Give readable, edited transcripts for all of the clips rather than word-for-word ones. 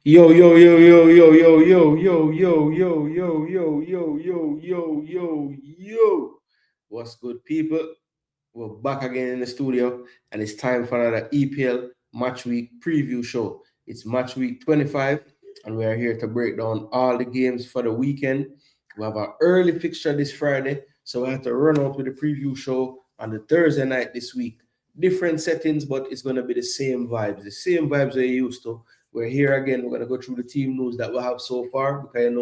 Yo, yo, yo, yo, yo, yo, yo, yo, yo, yo, yo, yo, yo, yo, yo, yo, yo. What's good, people? We're back again in the studio, and it's time for another EPL Match Week preview show. It's Match Week 25, and we are here to break down all the games for the weekend. We have an early fixture this Friday, so we have to run out with the preview show on the Thursday night this week. Different settings, but it's going to be the same vibes we're used to. We're here again. We're going to go through the team news that we have so far because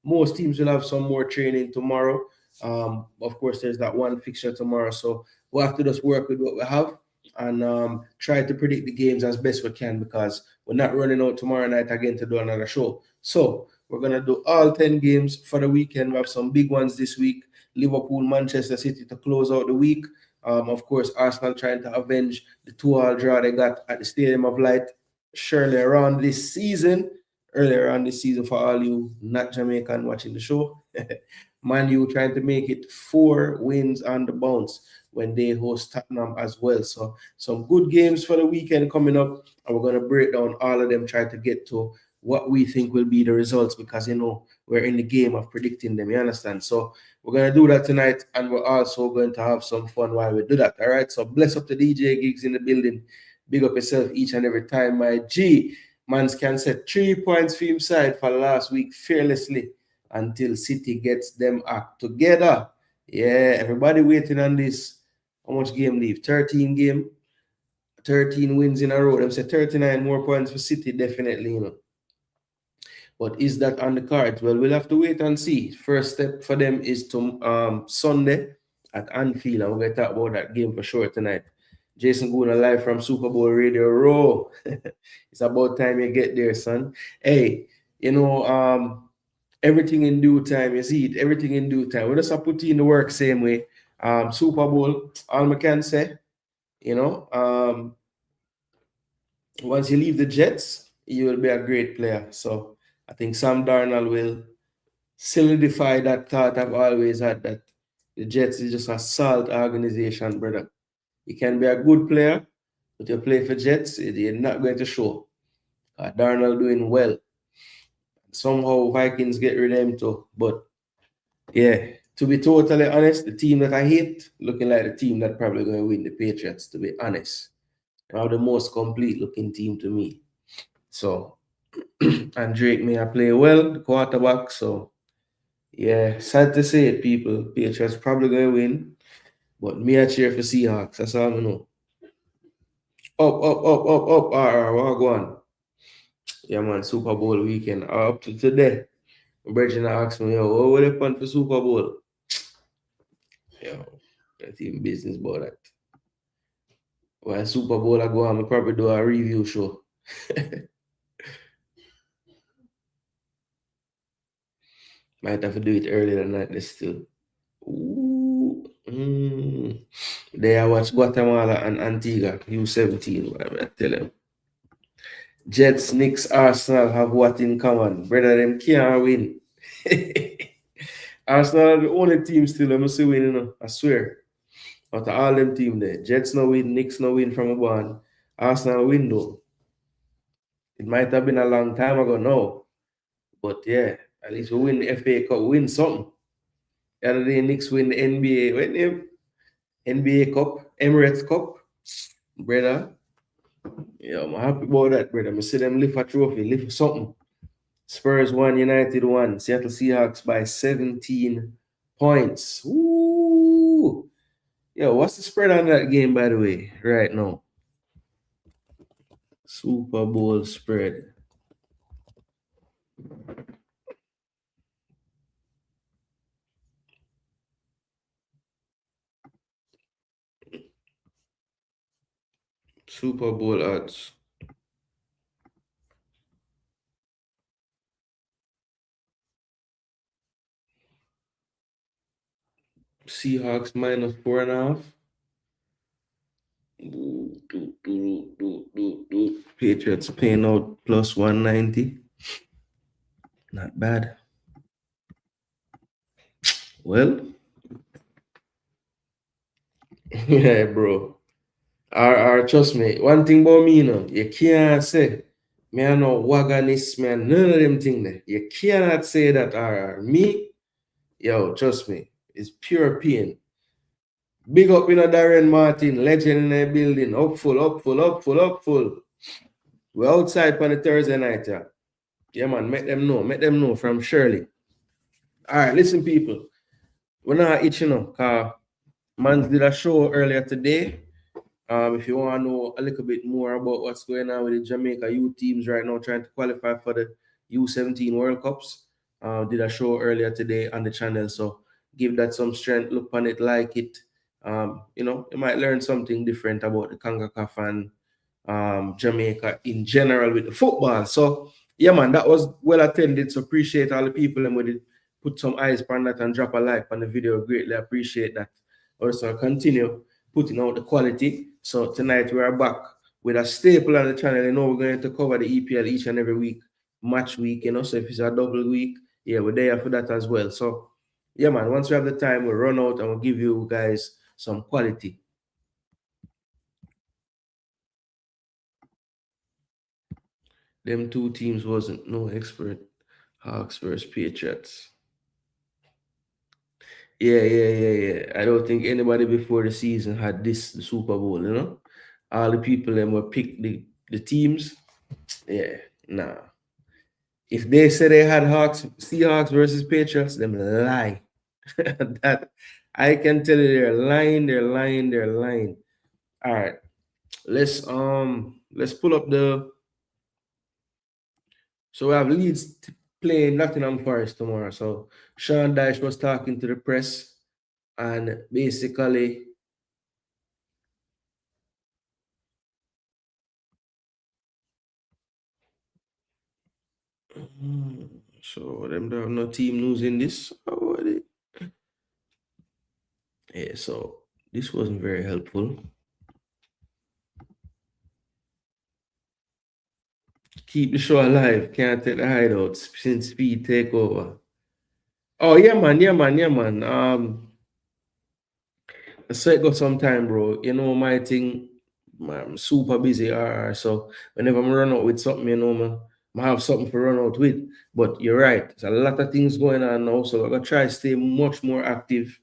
most teams will have some more training tomorrow. Of course, there's that one fixture tomorrow, so we'll have to just work with what we have and try to predict the games as best we can because we're not running out tomorrow night again to do another show. So we're going to do all 10 games for the weekend. We have some big ones this week. Liverpool, Manchester City to close out the week. Of course, Arsenal trying to avenge the 2-2 draw they got at the Stadium of Light earlier on this season for all you not Jamaican watching the show. Man U trying to make it 4 wins on the bounce when they host Tottenham as well. So some good games for the weekend coming up, and we're going to break down all of them, try to get to what we think will be the results because we're in the game of predicting them. You understand? So we're going to do that tonight, and we're also going to have some fun while we do that. All right. So bless up the DJ gigs in the building. Big up yourself each and every time, my G. Mans can set 3 points for himself for last week fearlessly until City gets them act together. Yeah, everybody waiting on this. How much game leave? 13 wins in a row. Them say 39 more points for City, definitely. But is that on the cards? Well, we'll have to wait and see. First step for them is to Sunday at Anfield, and we're going to talk about that game for sure tonight. Jason Gooner live from Super Bowl Radio Row. It's about time you get there, son. Hey, everything in due time. You see it, everything in due time. We just have to put in the work same way. Super Bowl, all I can say, once you leave the Jets, you will be a great player. So I think Sam Darnold will solidify that thought I've always had that the Jets is just a salt organization, brother. You can be a good player, but you play for Jets, you're not going to show. Darnold doing well. Somehow Vikings get rid of him too. But yeah, to be totally honest, the team that I hate looking like the team that probably going to win, the Patriots, to be honest. They are the most complete looking team to me. So, and Drake may play well, the quarterback. So, yeah, sad to say it, people. Patriots probably going to win. But me, I cheer for Seahawks. That's all I know. Up. All right, what go on? Yeah, man, Super Bowl weekend. Up to today. Bridget asked me, yo, what will happen for Super Bowl? Yo, that's even business about that. While Super Bowl I go on, I probably do a review show. Might have to do it earlier than that, still. Ooh. They I watch Guatemala and Antigua, U17, I tell them. Jets, Knicks, Arsenal have what in common? Brother, them can't win. Arsenal are the only team still I'm see win, I swear. Out of all them team there. Jets no win, Knicks no win from a bond. Arsenal win though. It might have been a long time ago now. But yeah, at least we win the FA Cup, win something. The other day, Knicks win the NBA. What name? NBA Cup, Emirates Cup. Brother. Yeah, I'm happy about that, brother. I see them lift a trophy, lift something. Spurs 1, United 1. Seattle Seahawks by 17 points. Ooh. Yo, what's the spread on that game, by the way, right now? Super Bowl spread. Super Bowl odds. Seahawks minus 4.5. Patriots paying out plus 190. Not bad. Well, yeah, bro. Trust me, one thing about me, you can't say Me I know Wagonist, man, none of them thing there. You cannot say that me, yo, trust me, it's pure pain. Big up in a Darren Martin, legend in the building, up full. We're outside on the Thursday night, yeah. Yeah, man, make them know from Shirley. All right, listen, people. We're not itching up, because Mans did a show earlier today. If you want to know a little bit more about what's going on with the Jamaica youth teams right now, trying to qualify for the U17 World Cups, did a show earlier today on the channel. So give that some strength, look on it, like it. You might learn something different about the CONCACAF and Jamaica in general with the football. So yeah, man, that was well attended. So appreciate all the people and we put some eyes on that and drop a like on the video. Greatly appreciate that. Also continue putting out the quality. So tonight we are back with a staple on the channel. We're going to cover the EPL each and every week, match week. So if it's a double week, yeah, we're there for that as well. So yeah, man, once we have the time, we'll run out and we'll give you guys some quality. Them two teams wasn't no expert. Hawks versus Patriots. Yeah. I don't think anybody before the season had the Super Bowl, All the people them were pick the teams. Yeah, nah. If they say they had Seahawks versus Patriots, them lie. That I can tell you they're lying. All right. Let's pull up so we have Leeds playing Nottingham Forest tomorrow. So Sean Dyche was talking to the press and basically so them don't have no team news in this. Yeah, so this wasn't very helpful. Keep the show alive. Can't take the hideouts since speed take over. Oh yeah, man. I said got some time, bro. My thing, I'm super busy. So whenever I run out with something, man, I have something to run out with. But you're right. There's a lot of things going on now. So I'm gonna try to stay much more active.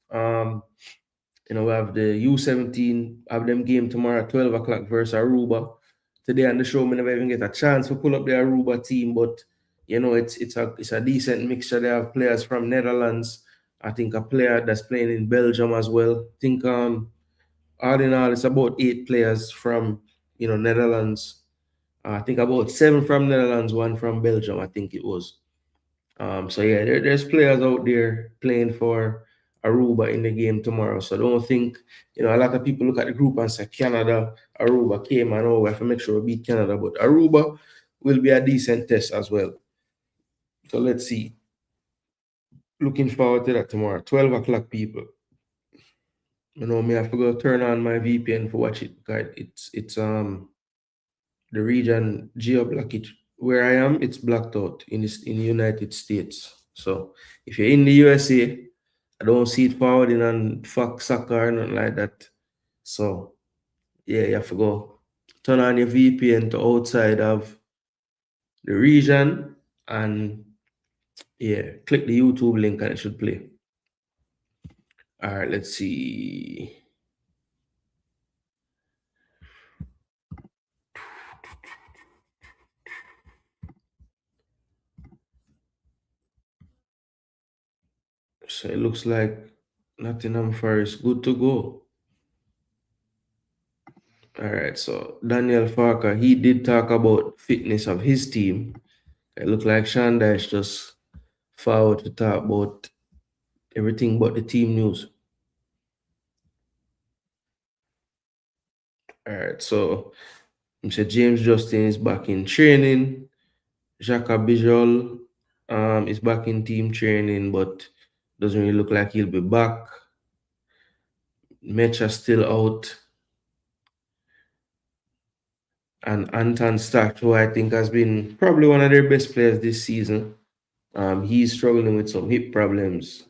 We have the U17, have them game tomorrow at 12 o'clock versus Aruba. Today on the show, we never even get a chance to pull up the Aruba team, but it's a decent mixture. They have players from Netherlands. I think a player that's playing in Belgium as well. I think all in all, it's about 8 players from Netherlands. I think about 7 from Netherlands, 1 from Belgium. I think it was. So yeah, there's players out there playing for Aruba in the game tomorrow. So I don't think, a lot of people look at the group and say Canada, Aruba, Cayman, we have to make sure we beat Canada. But Aruba will be a decent test as well. So let's see. Looking forward to that tomorrow. 12 o'clock, people. Me have to go turn on my VPN for watch it because it's the region geo block it. Where I am, it's blocked out in the United States. So if you're in the USA, I don't see it forwarding on Fox Soccer or nothing like that. So yeah, you have to go turn on your VPN to outside of the region and yeah, click the YouTube link and it should play. All right, let's see. So it looks like Nottingham Forest good to go. All right, so Daniel Farker, he did talk about fitness of his team. It looked like Sean Dyche just forward to talk about everything but the team news. All right, so Mr. James Justin is back in training. Xhaka Bijol is back in team training, but doesn't really look like he'll be back. Mecha still out. And Anton Stark, who I think has been probably one of their best players this season. He's struggling with some hip problems.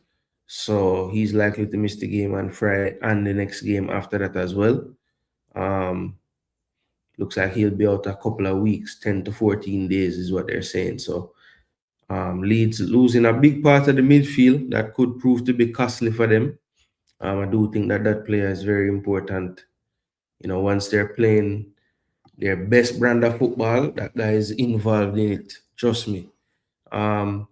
So he's likely to miss the game on Friday and the next game after that as well. Looks like he'll be out a couple of weeks, 10 to 14 days is what they're saying. So Leeds losing a big part of the midfield that could prove to be costly for them. I do think that player is very important. Once they're playing their best brand of football, that guy is involved in it. Trust me. The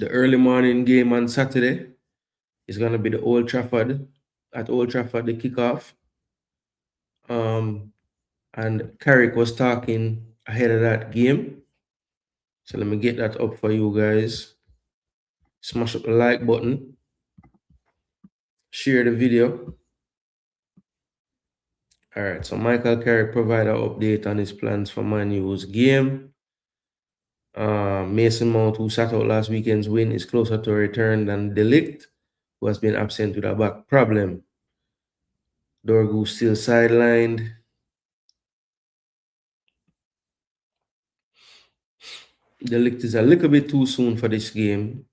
early morning game on Saturday is going to be the Old Trafford. At Old Trafford, the kickoff. And Carrick was talking ahead of that game. So let me get that up for you guys. Smash up the like button. Share the video. All right, so Michael Carrick provided an update on his plans for Man U's game. Mason Mount, who sat out last weekend's win, is closer to a return than De Ligt, who has been absent with a back problem. Dorgu still sidelined. De Ligt is a little bit too soon for this game.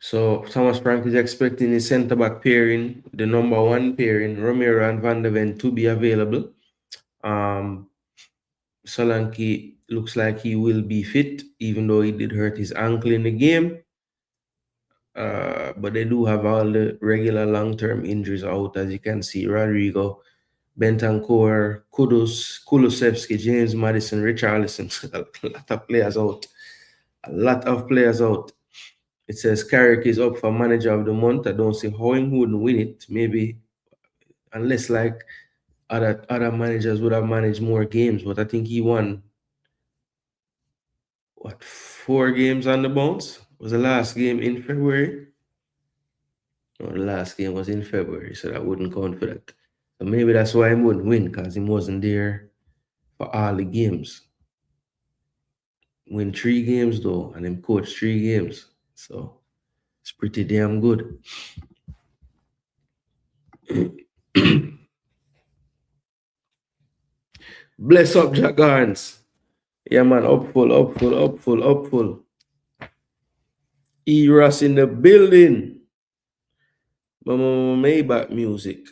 So Thomas Frank is expecting his centre-back pairing, the number one pairing, Romero and Van de Ven, to be available. Solanke looks like he will be fit, even though he did hurt his ankle in the game. But they do have all the regular long-term injuries out, as you can see. Rodrigo, Bentancur, Kudus, Kulusevski, James Madison, Richarlison. A lot of players out. A lot of players out. It says Carrick is up for manager of the month. I don't see how he wouldn't win it. Maybe unless like other managers would have managed more games, but I think he won 4 games on the bounce. Was the last game in February? No, the last game was in February, so that wouldn't count for that. So maybe that's why he wouldn't win, because he wasn't there for all the games. Win 3 games though, and then coach 3 games. So it's pretty damn good. Bless up, Jaguars. Yeah, man, upful. Eros in the building. Maybach music.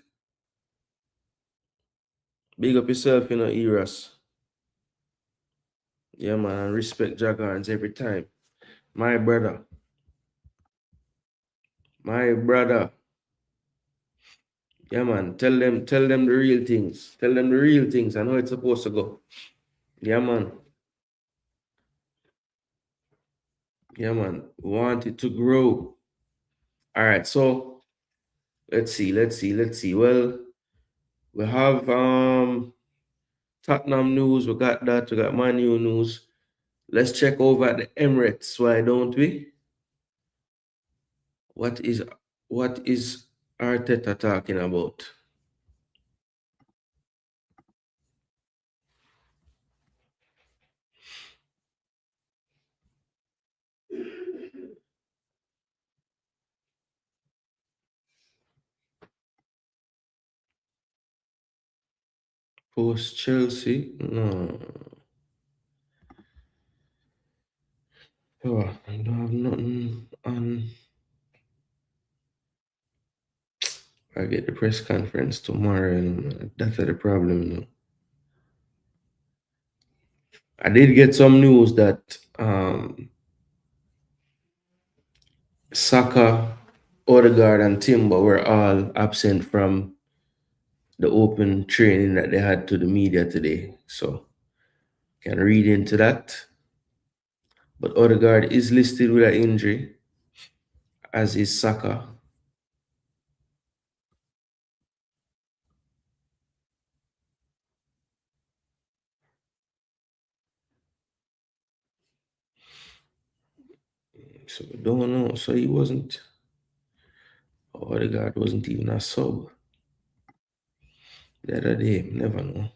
Big up yourself, Eros. Yeah, man, and respect Jaguars every time. My brother. Yeah, man, tell them the real things. Tell them the real things. I know it's supposed to go. Yeah, man. Yeah, man. We want it to grow. All right, so let's see. Well, we have Tottenham news. We got that. We got Man U news. Let's check over at the Emirates. Why don't we? What is Arteta talking about? Post Chelsea? No. Oh, I don't have nothing on. I get the press conference tomorrow, and that's the problem. I did get some news that Saka, Odegaard, and Timber were all absent from the open training that they had to the media today. So can read into that. But Odegaard is listed with an injury, as is Saka. So we don't know. So he wasn't. Odegaard wasn't even a sub the other day. Never know.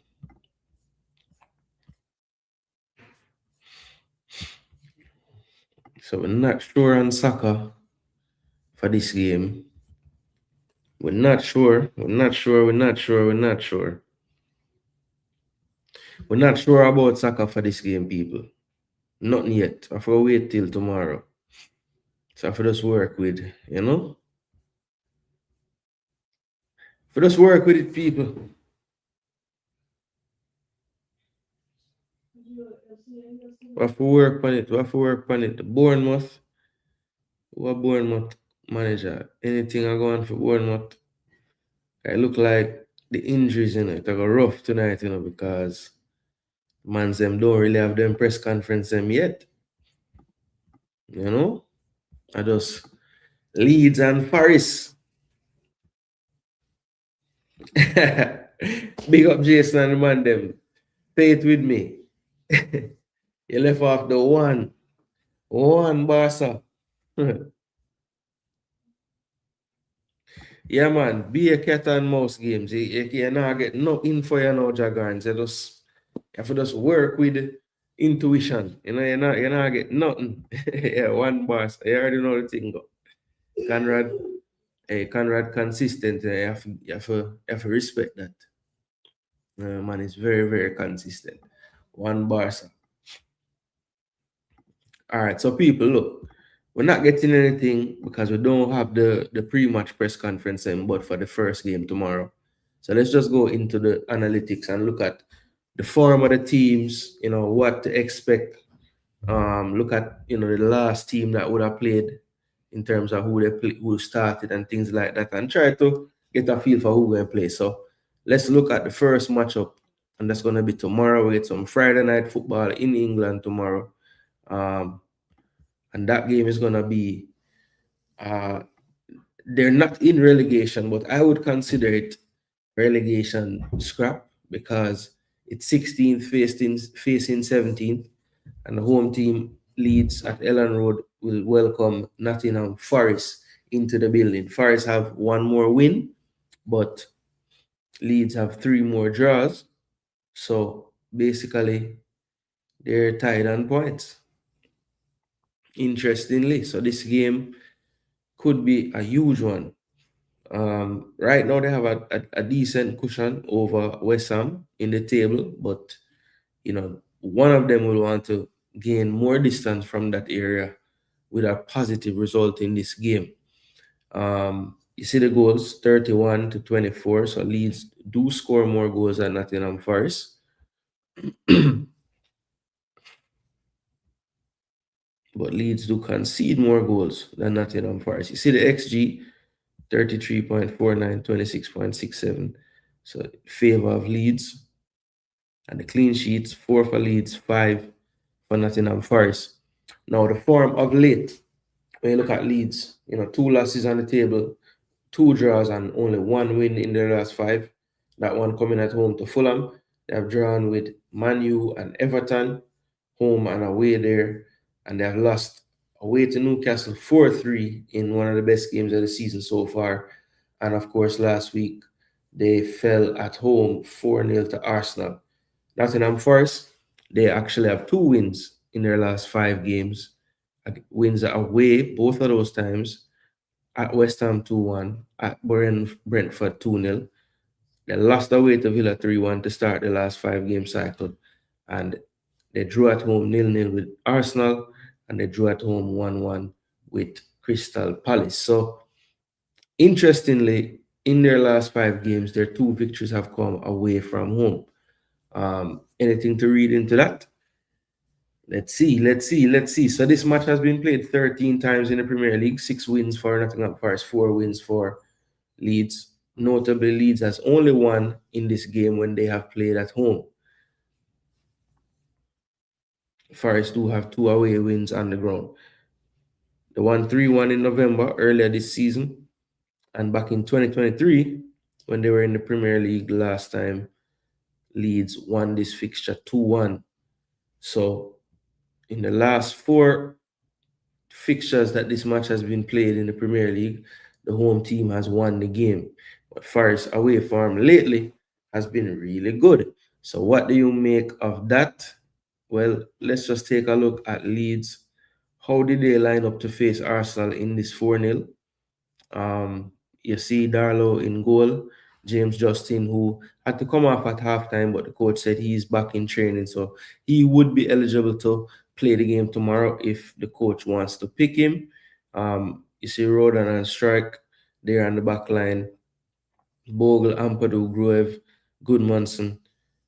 So we're not sure on Saka for this game. We're not sure. We're not sure about Saka for this game, people. Nothing yet. I have to wait till tomorrow. So I have to just work with, For just work with it, people. We have to work on it. We have to work on it. The Bournemouth, what Bournemouth manager? Anything I go on for Bournemouth? It look like the injuries in it are go rough tonight, because mans them don't really have them press conference them yet. I just Leeds and Paris. Big up Jason and the man them. Say it with me. You left off the one Barca. Yeah, man. Be a cat and mouse games. You not get no info, jargons. You have to just work with intuition. You're not get nothing. Yeah, one Barca. You already know the thing go. Conrad consistent. You have to respect that. Man is very, very consistent. One Barca. All right, so people, look, we're not getting anything because we don't have the pre-match press conference, but for the first game tomorrow. So let's just go into the analytics and look at the form of the teams, what to expect. Look at the last team that would have played in terms of who started and things like that, and try to get a feel for who we're going to play. So let's look at the first matchup, and that's going to be tomorrow. We get some Friday night football in England tomorrow. And that game is going to be, they're not in relegation, but I would consider it relegation scrap because it's 16th facing 17th, and the home team Leeds at Ellen Road will welcome Nottingham Forest into the building. Forest have one more win, but Leeds have 3 more draws. So basically, they're tied on points. Interestingly, so this game could be a huge one. Right now, they have a decent cushion over West Ham in the table, but one of them will want to gain more distance from that area with a positive result in this game. You see the goals 31-24, so Leeds do score more goals than Nottingham Forest. But Leeds do concede more goals than Nottingham Forest. You see the XG 33.49, 26.67. So favor of Leeds. And the clean sheets, 4 for Leeds, 5 for Nottingham Forest. Now the form of late, when you look at Leeds, 2 losses on the table, 2 draws and only 1 win in their last 5. That one coming at home to Fulham. They have drawn with Man U and Everton, home and away there. And they have lost away to Newcastle 4-3 in one of the best games of the season so far. And of course, last week, they fell at home 4-0 to Arsenal. Nottingham Forest, they actually have 2 wins in their last 5 games. Wins away both of those times. At West Ham 2-1, at Brentford 2-0. They lost away to Villa 3-1 to start the last 5-game cycle. And they drew at home 0-0 with Arsenal, and they drew at home 1-1 with Crystal Palace. So, interestingly, in their last 5 games, their 2 victories have come away from home. Anything to read into that? Let's see. So this match has been played 13 times in the Premier League. 6 wins for Nottingham Forest, 4 wins for Leeds. Notably, Leeds has only won in this game when they have played at home. Forest do have 2 away wins on the ground. They won 3-1 in November earlier this season. And back in 2023, when they were in the Premier League last time, Leeds won this fixture 2-1. So in the last 4 fixtures that this match has been played in the Premier League, the home team has won the game. But Forest away form lately has been really good. So what do you make of that? Well, let's just take a look at Leeds. How did they line up to face Arsenal in this 4-0? You see Darlow in goal, James Justin, who had to come off at halftime, but the coach said he's back in training, so he would be eligible to play the game tomorrow if the coach wants to pick him. You see Rodan and Strike there on the back line. Bogle, Ampadu, Gruev, Goodmanson.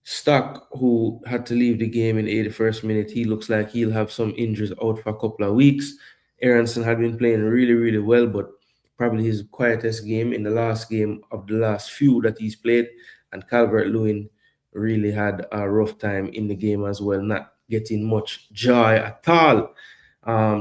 Stock, who had to leave the game in the 81st minute, he looks like he'll have some injuries out for a couple of weeks. Aronson had been playing really, really well, but probably his quietest game in the last game of the last few that he's played. And Calvert-Lewin really had a rough time in the game as well, not getting much joy at all.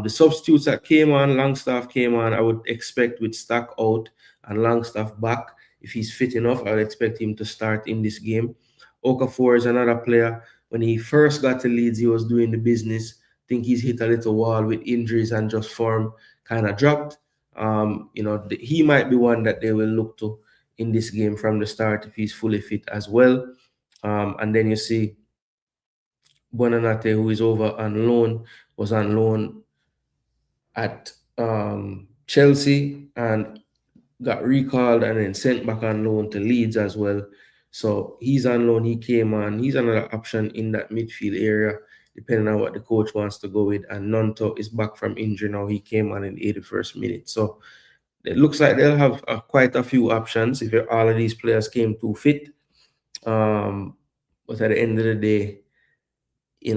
The substitutes that came on, Longstaff came on, I would expect with Stock out and Longstaff back. If he's fit enough, I would expect him to start in this game. Okafor is another player. When he first got to Leeds, he was doing the business. I think he's hit a little wall with injuries and just form kind of dropped. He might be one that they will look to in this game from the start if he's fully fit as well. And then you see Bonanate, who is over on loan, was on loan at Chelsea and got recalled and then sent back on loan to Leeds as well. So he's on loan. He came on. He's another option in that midfield area, depending on what the coach wants to go with. And Nonto is back from injury now. He came on in the 81st minute. So it looks like they'll have quite a few options if all of these players came too fit. But at the end of the day,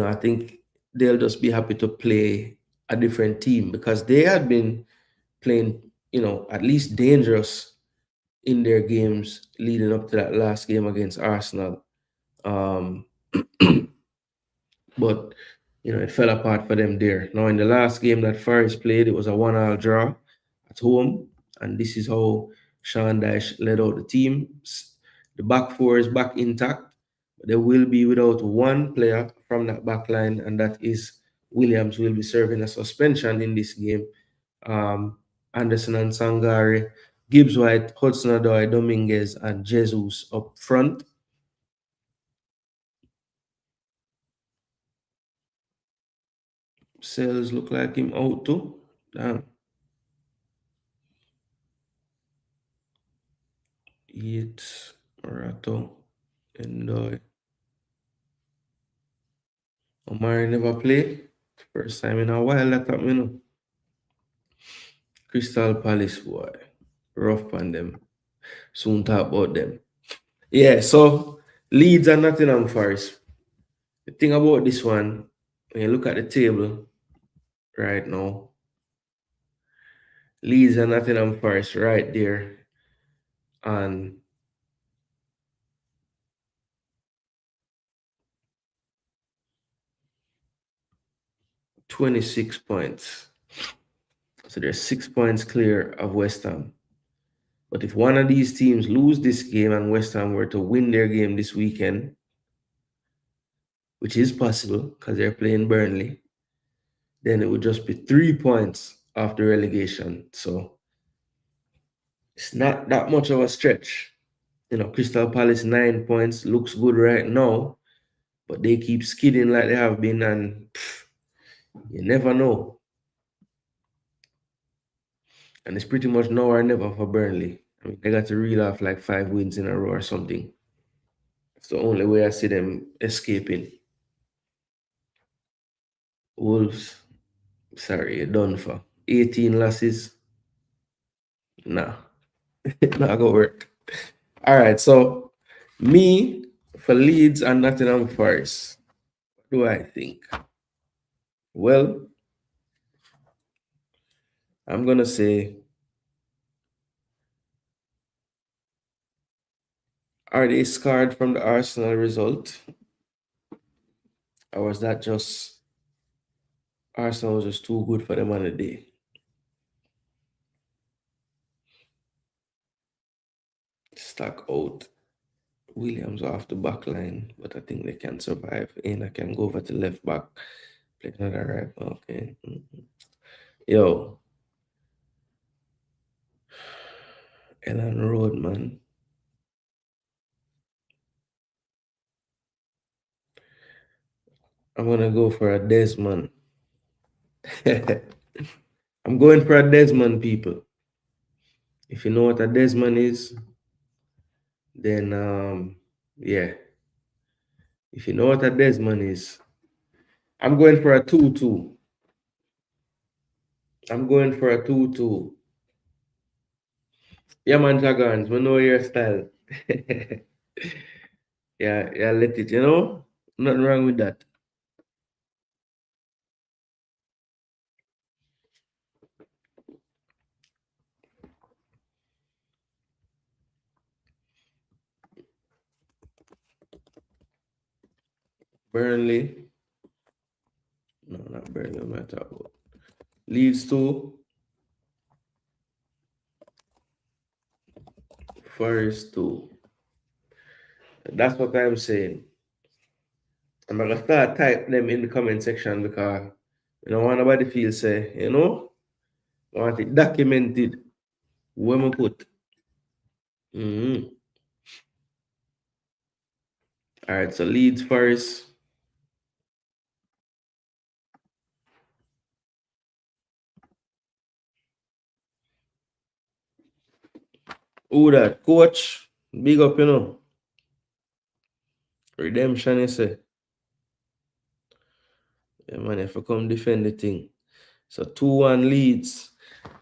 I think they'll just be happy to play a different team because they had been playing, at least dangerous in their games leading up to that last game against Arsenal. Um, but it fell apart for them there. Now in the last game that Forest played, it was a 1-1 draw at home, and this is how Sean Dyche led out the team. The back four is back intact, but they will be without one player from that back line, and that is Williams, will be serving a suspension in this game. Anderson and Sangare, Gibbs White, Hudson Odoi, Dominguez, and Jesus up front. Sales look like him out too. Damn. Yates, Morato, Endoy. Omari never play. First time in a while that happened, Crystal Palace, boy. Rough on them. Soon talk about them. Yeah, so Leeds and Nottingham Forest. The thing about this one, when you look at the table right now, Leeds and Nottingham Forest right there on 26 points. So they're 6 points clear of West Ham. But if one of these teams lose this game and West Ham were to win their game this weekend, which is possible because they're playing Burnley, then it would just be 3 points after relegation. So it's not that much of a stretch. Crystal Palace 9 points looks good right now, but they keep skidding like they have been, and you never know. And it's pretty much now or never for Burnley. I mean, they got to reel off like 5 wins in a row or something. It's the only way I see them escaping. Wolves, sorry, you're done for. 18 losses. Nah, not gonna work. All right, so me for Leeds and Nottingham Forest. What do I think? Well, I'm gonna say, are they scarred from the Arsenal result? Or was that just Arsenal was just too good for them on the day? Stuck out. Williams off the back line, but I think they can survive. And I can go over to left back. Play another right. Okay. Yo. Ellen Road, man. I'm gonna go for a Desmond. I'm going for a Desmond, people. If you know what a Desmond is, then yeah. If you know what a Desmond is, I'm going for a 2-2. I'm going for a 2-2. Yeah, man, Dragons, we know your style. Yeah, let it, Nothing wrong with that. Burnley. No, not Burnley, I'm not talking about. Leeds 2. Forest 2. That's what I'm saying. I'm gonna start type them in the comment section because you don't want nobody feel say, I want it documented where we put. Mm-hmm. All right, so Leeds first. Who that? Coach. Big up, Redemption, you say. Yeah, man, if I come defend the thing. So 2-1 Leeds.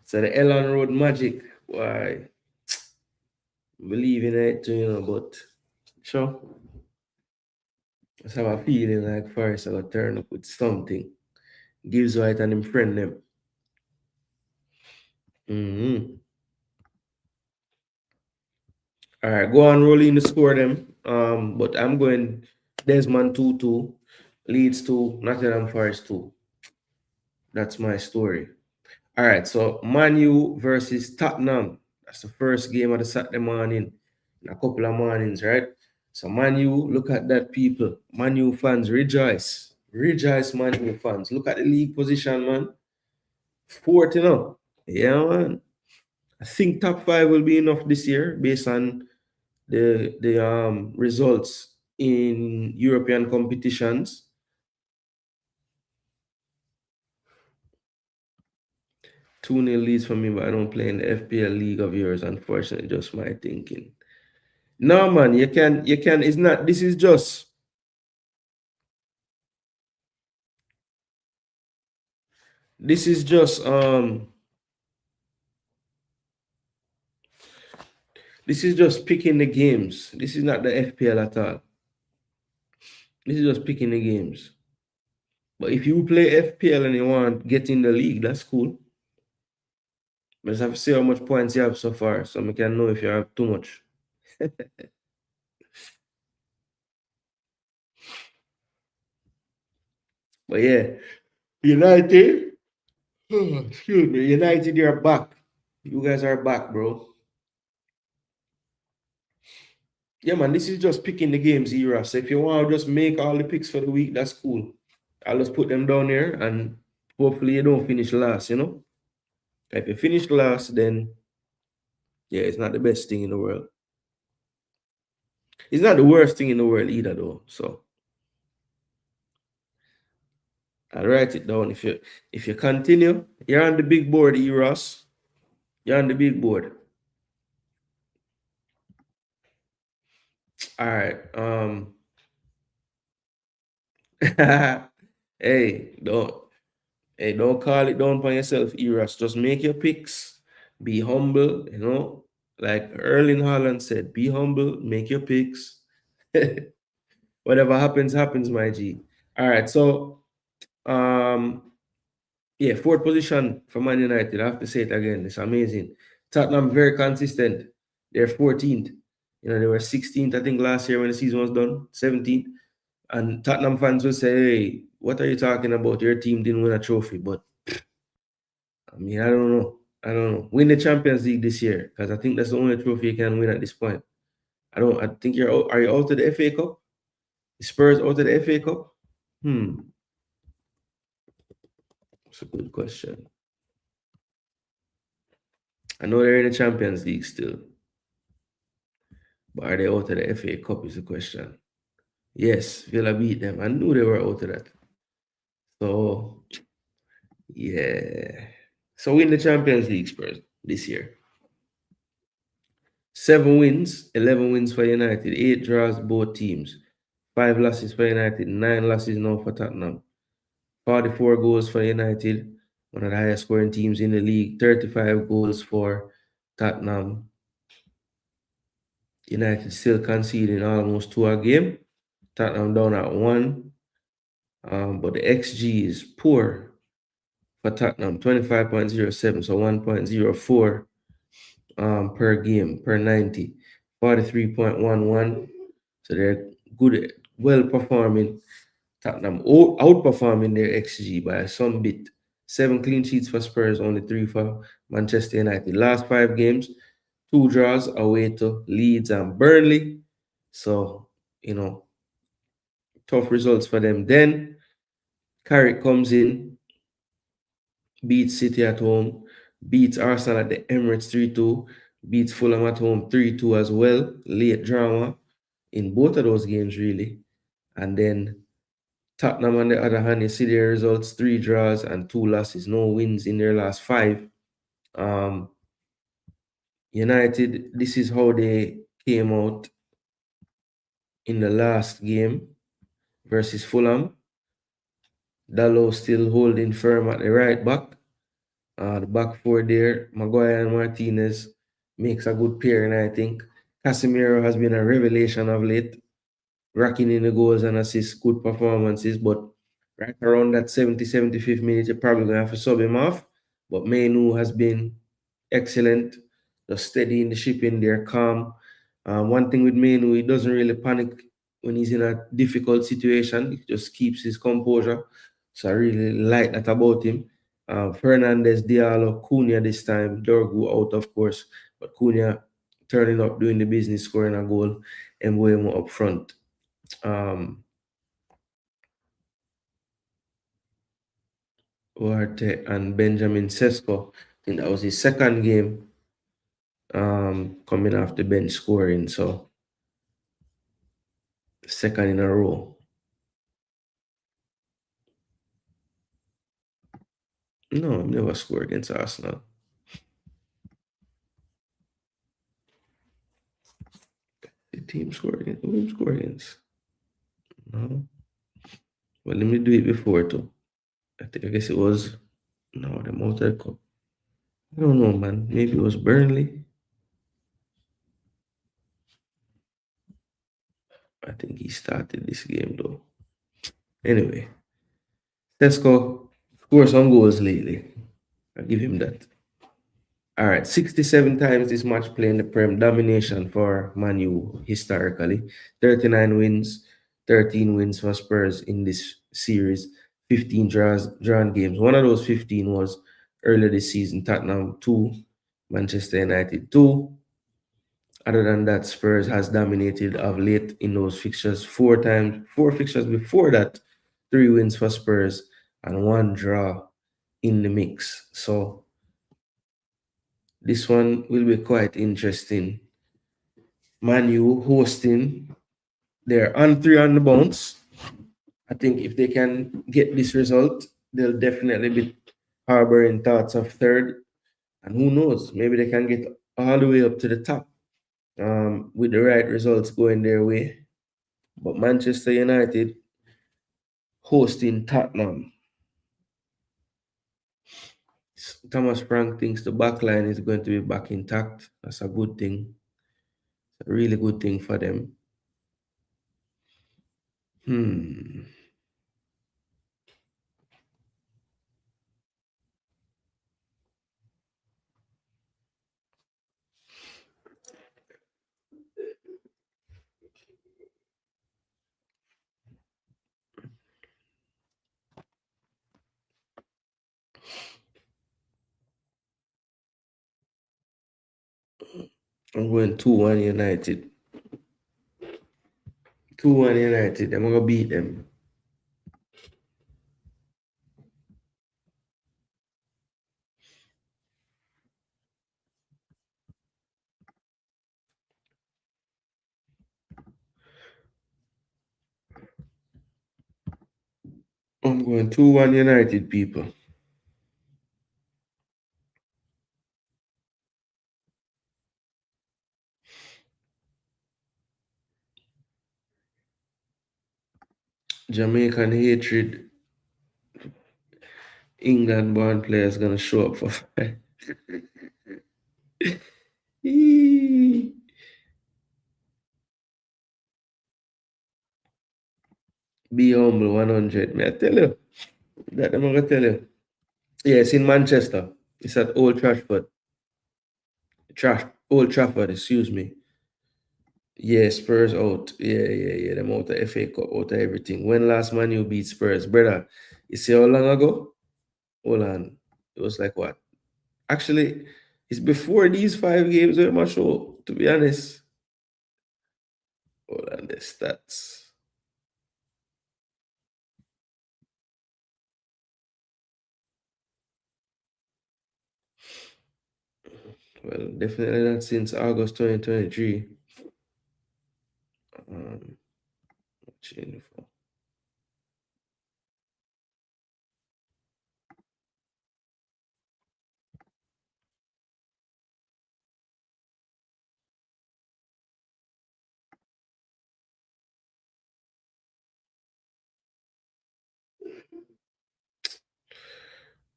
So the Ellen Road Magic. Why? Believe in it too, but sure. I just have a feeling like first I gotta turn up with something. Gives White and him friend them. Mm-hmm. All right, go on, rolling the score them. But I'm going Desmond 2-2, Leeds 2, Nottingham Forest 2. That's my story. All right, so Man U versus Tottenham. That's the first game of the Saturday morning, in a couple of mornings, right? So Man U, look at that, people. Man U fans, rejoice. Rejoice, Man U fans. Look at the league position, man. Fourth, Yeah, man. I think top five will be enough this year based on the results in European competitions. 2-0 leads for me, but I don't play in the FPL league of yours, unfortunately. Just my thinking. No, man, you can, it's not, this is just picking the games. This is not the FPL at all. This is just picking the games. But if you play FPL and you want to get in the league, that's cool. But just have to see how much points you have so far, so we can know if you have too much. But yeah, United, excuse me, United, you're back. You guys are back, bro. Yeah, man, this is just picking the games era. So if you want to just make all the picks for the week, that's cool. I'll just put them down here and hopefully you don't finish last. If you finish last, then yeah, it's not the best thing in the world. It's not the worst thing in the world either, though. So I'll write it down. If you continue, you're on the big board, Eros. You're on the big board. All right. Hey, don't call it down on yourself, Eros. Just make your picks. Be humble. Like Erling Haaland said, be humble, make your picks. Whatever happens, happens, my G. All right, so yeah, fourth position for Man United. I have to say it again. It's amazing. Tottenham very consistent. They're 14th. They were 16th, I think, last year when the season was done. 17th. And Tottenham fans will say, hey, what are you talking about? Your team didn't win a trophy. But I mean, I don't know. I don't know. Win the Champions League this year, because I think that's the only trophy you can win at this point. I think you're out. Are you out of the FA Cup? The Spurs out of the FA Cup? That's a good question. I know they're in the Champions League still. But are they out of the FA Cup is the question. Yes, Villa beat them. I knew they were out of that. So, yeah. So win the Champions League, Spurs, this year. 7 wins, 11 wins for United, 8 draws, both teams. 5 losses for United, 9 losses now for Tottenham. 44 goals for United, one of the highest scoring teams in the league. 35 goals for Tottenham. United still conceding almost 2 a game. Tottenham down at 1. But the XG is poor for Tottenham, 25.07, so 1.04 per game, per 90. 43.11. So they're good, well performing. Tottenham outperforming their XG by some bit. 7 clean sheets for Spurs, only 3 for Manchester United. Last 5 games, 2 draws away to Leeds and Burnley. So, tough results for them. Then Carrick comes in, beats City at home, beats Arsenal at the Emirates 3-2, beats Fulham at home 3-2 as well. Late drama in both of those games, really. And then Tottenham, on the other hand, you see their results: 3 draws and 2 losses, no wins in their last 5. United, this is how they came out in the last game versus Fulham. Dalot still holding firm at the right back. The back four there, Maguire and Martinez makes a good pairing, I think. Casemiro has been a revelation of late, racking in the goals and assists, good performances, but right around that 75th minute, you're probably going to have to sub him off. But Mainu has been excellent, just steadying the ship in there, calm. One thing with Mainu, he doesn't really panic when he's in a difficult situation. He just keeps his composure. So I really like that about him. Fernandez, Diallo, Cunha this time, Dorgu out, of course, but Cunha turning up, doing the business, scoring a goal, and Mbeumo up front. Duarte and Benjamin Sesko. I think that was his second game coming off the bench scoring, so second in a row. No, I've never scored against Arsenal. The team scored against who scored against? No. Well, let me do it before too. I guess it was the Motor Cup. I don't know, man. Maybe it was Burnley. I think he started this game though. Anyway, Sesko scored some goals lately. I'll give him that. All right, 67 times this match playing the Prem, domination for Man U historically. 39 wins, 13 wins for Spurs in this series, 15 drawn games. One of those 15 was earlier this season, Tottenham 2, Manchester United 2. Other than that, Spurs has dominated of late in those fixtures 4 fixtures before that, 3 wins for Spurs and 1 draw in the mix. So this one will be quite interesting. Man U hosting. They're on 3 on the bounce. I think if they can get this result, they'll definitely be harboring thoughts of third. And who knows, maybe they can get all the way up to the top with the right results going their way. But Manchester United hosting Tottenham. Thomas Frank thinks the back line is going to be back intact. That's a good thing. It's a really good thing for them. I'm going 2-1 United. 2-1 United. I'm going to beat them. I'm going 2-1 United, people. Jamaican hatred. England-born players going to show up for fight. Be humble 100. May I tell you? That I'm gonna tell you. Yeah, it's in Manchester. It's at Old Trafford. Old Trafford, excuse me. Yeah, Spurs out. Yeah. Them out of FA Cup, out of everything. When last man you beat Spurs, brother? You see how long ago? Hold on. It was like what? Actually, it's before these 5 games were my show, to be honest. Hold on, the stats. Well, definitely not since August 2023. Um, change for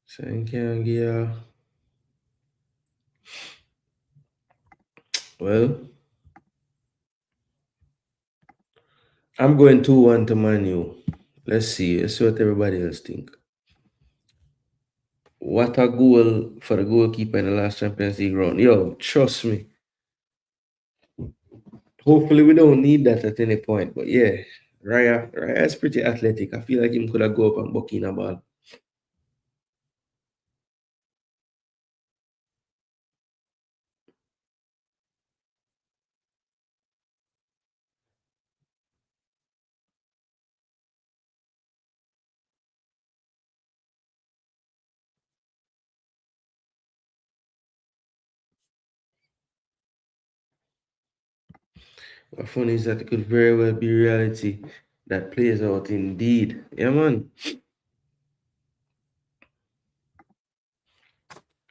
Sankangia. Well, I'm going 2-1 to Man U. Let's see. Let's see what everybody else think. What a goal for the goalkeeper in the last Champions League round. Yo, trust me. Hopefully we don't need that at any point. But yeah, Raya is pretty athletic. I feel like him could have go up and buck in a ball. What fun is that it could very well be reality that plays out indeed. Yeah, man.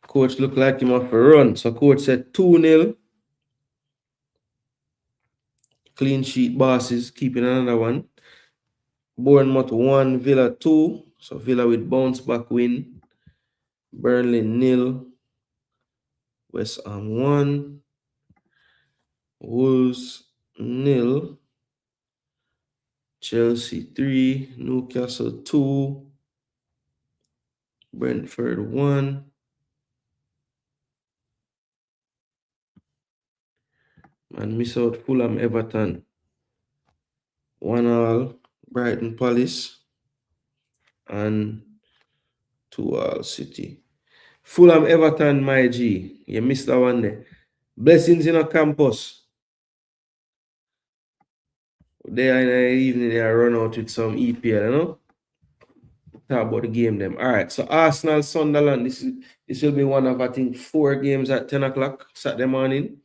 Coach looked like him off a run. So coach said 2-0. Clean sheet bosses, keeping another one. Bournemouth 1, Villa 2. So Villa with bounce back win. Burnley 0. West Ham 1. Wolves 0. Chelsea 3. Newcastle 2. Brentford 1. And miss out Fulham Everton 1-1. Brighton Palace and 2-1 City. Fulham Everton, my G. You missed that one there. Blessings in a campus. There in the evening, they run out with some EPL, you know? Talk about the game them. All right, so Arsenal, Sunderland. This will be one of, I think, 4 games at 10 o'clock Saturday morning.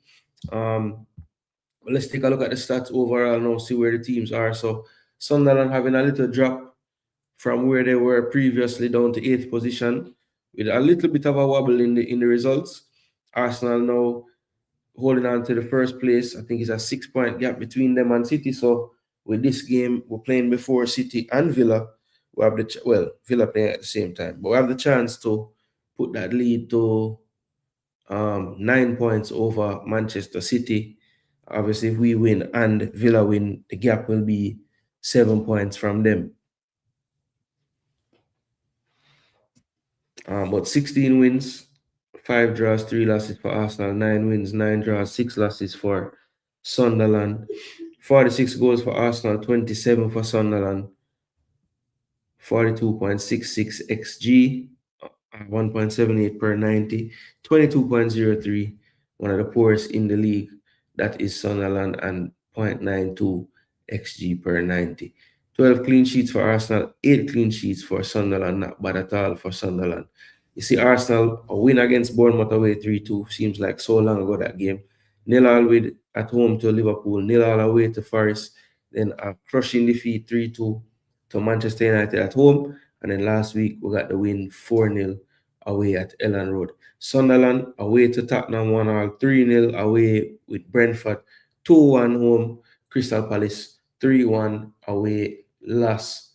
Let's take a look at the stats overall now, see where the teams are. So Sunderland having a little drop from where they were previously down to 8th position with a little bit of a wobble in the results. Arsenal now holding on to the first place. I think it's a 6-point gap between them and City. So with this game, we're playing before City and Villa. We have Villa playing at the same time, but we have the chance to put that lead to 9 points over Manchester City. Obviously, if we win and Villa win, the gap will be 7 points from them. But 16 wins, 5 draws, 3 losses for Arsenal, 9 wins, 9 draws, 6 losses for Sunderland, 46 goals for Arsenal, 27 for Sunderland, 42.66 XG, 1.78 per 90, 22.03, one of the poorest in the league. That is Sunderland, and 0.92 XG per 90. 12 clean sheets for Arsenal, 8 clean sheets for Sunderland. Not bad at all for Sunderland. You see, Arsenal, a win against Bournemouth away 3-2, seems like so long ago that game. 0-0 with at home to Liverpool, 0-0 away to Forest, then a crushing defeat 3-2 to Manchester United at home. And then last week, we got the win 4-0 away at Ellen Road. Sunderland away to Tottenham 1-0, 3-0 away with Brentford, 2-1 home. Crystal Palace 3-1 away loss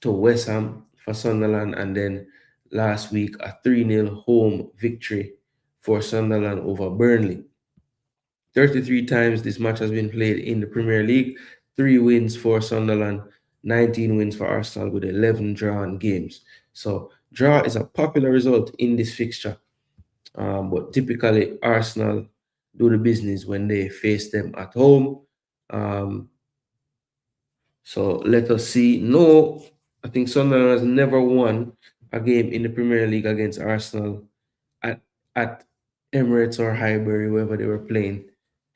to West Ham for Sunderland. And then last week, a 3-0 home victory for Sunderland over Burnley. 33 times this match has been played in the Premier League. 3 wins for Sunderland, 19 wins for Arsenal with 11 drawn games. So draw is a popular result in this fixture. But typically Arsenal do the business when they face them at home. So let us see. No, I think Sunderland has never won a game in the Premier League against Arsenal at at Emirates or Highbury, wherever they were playing,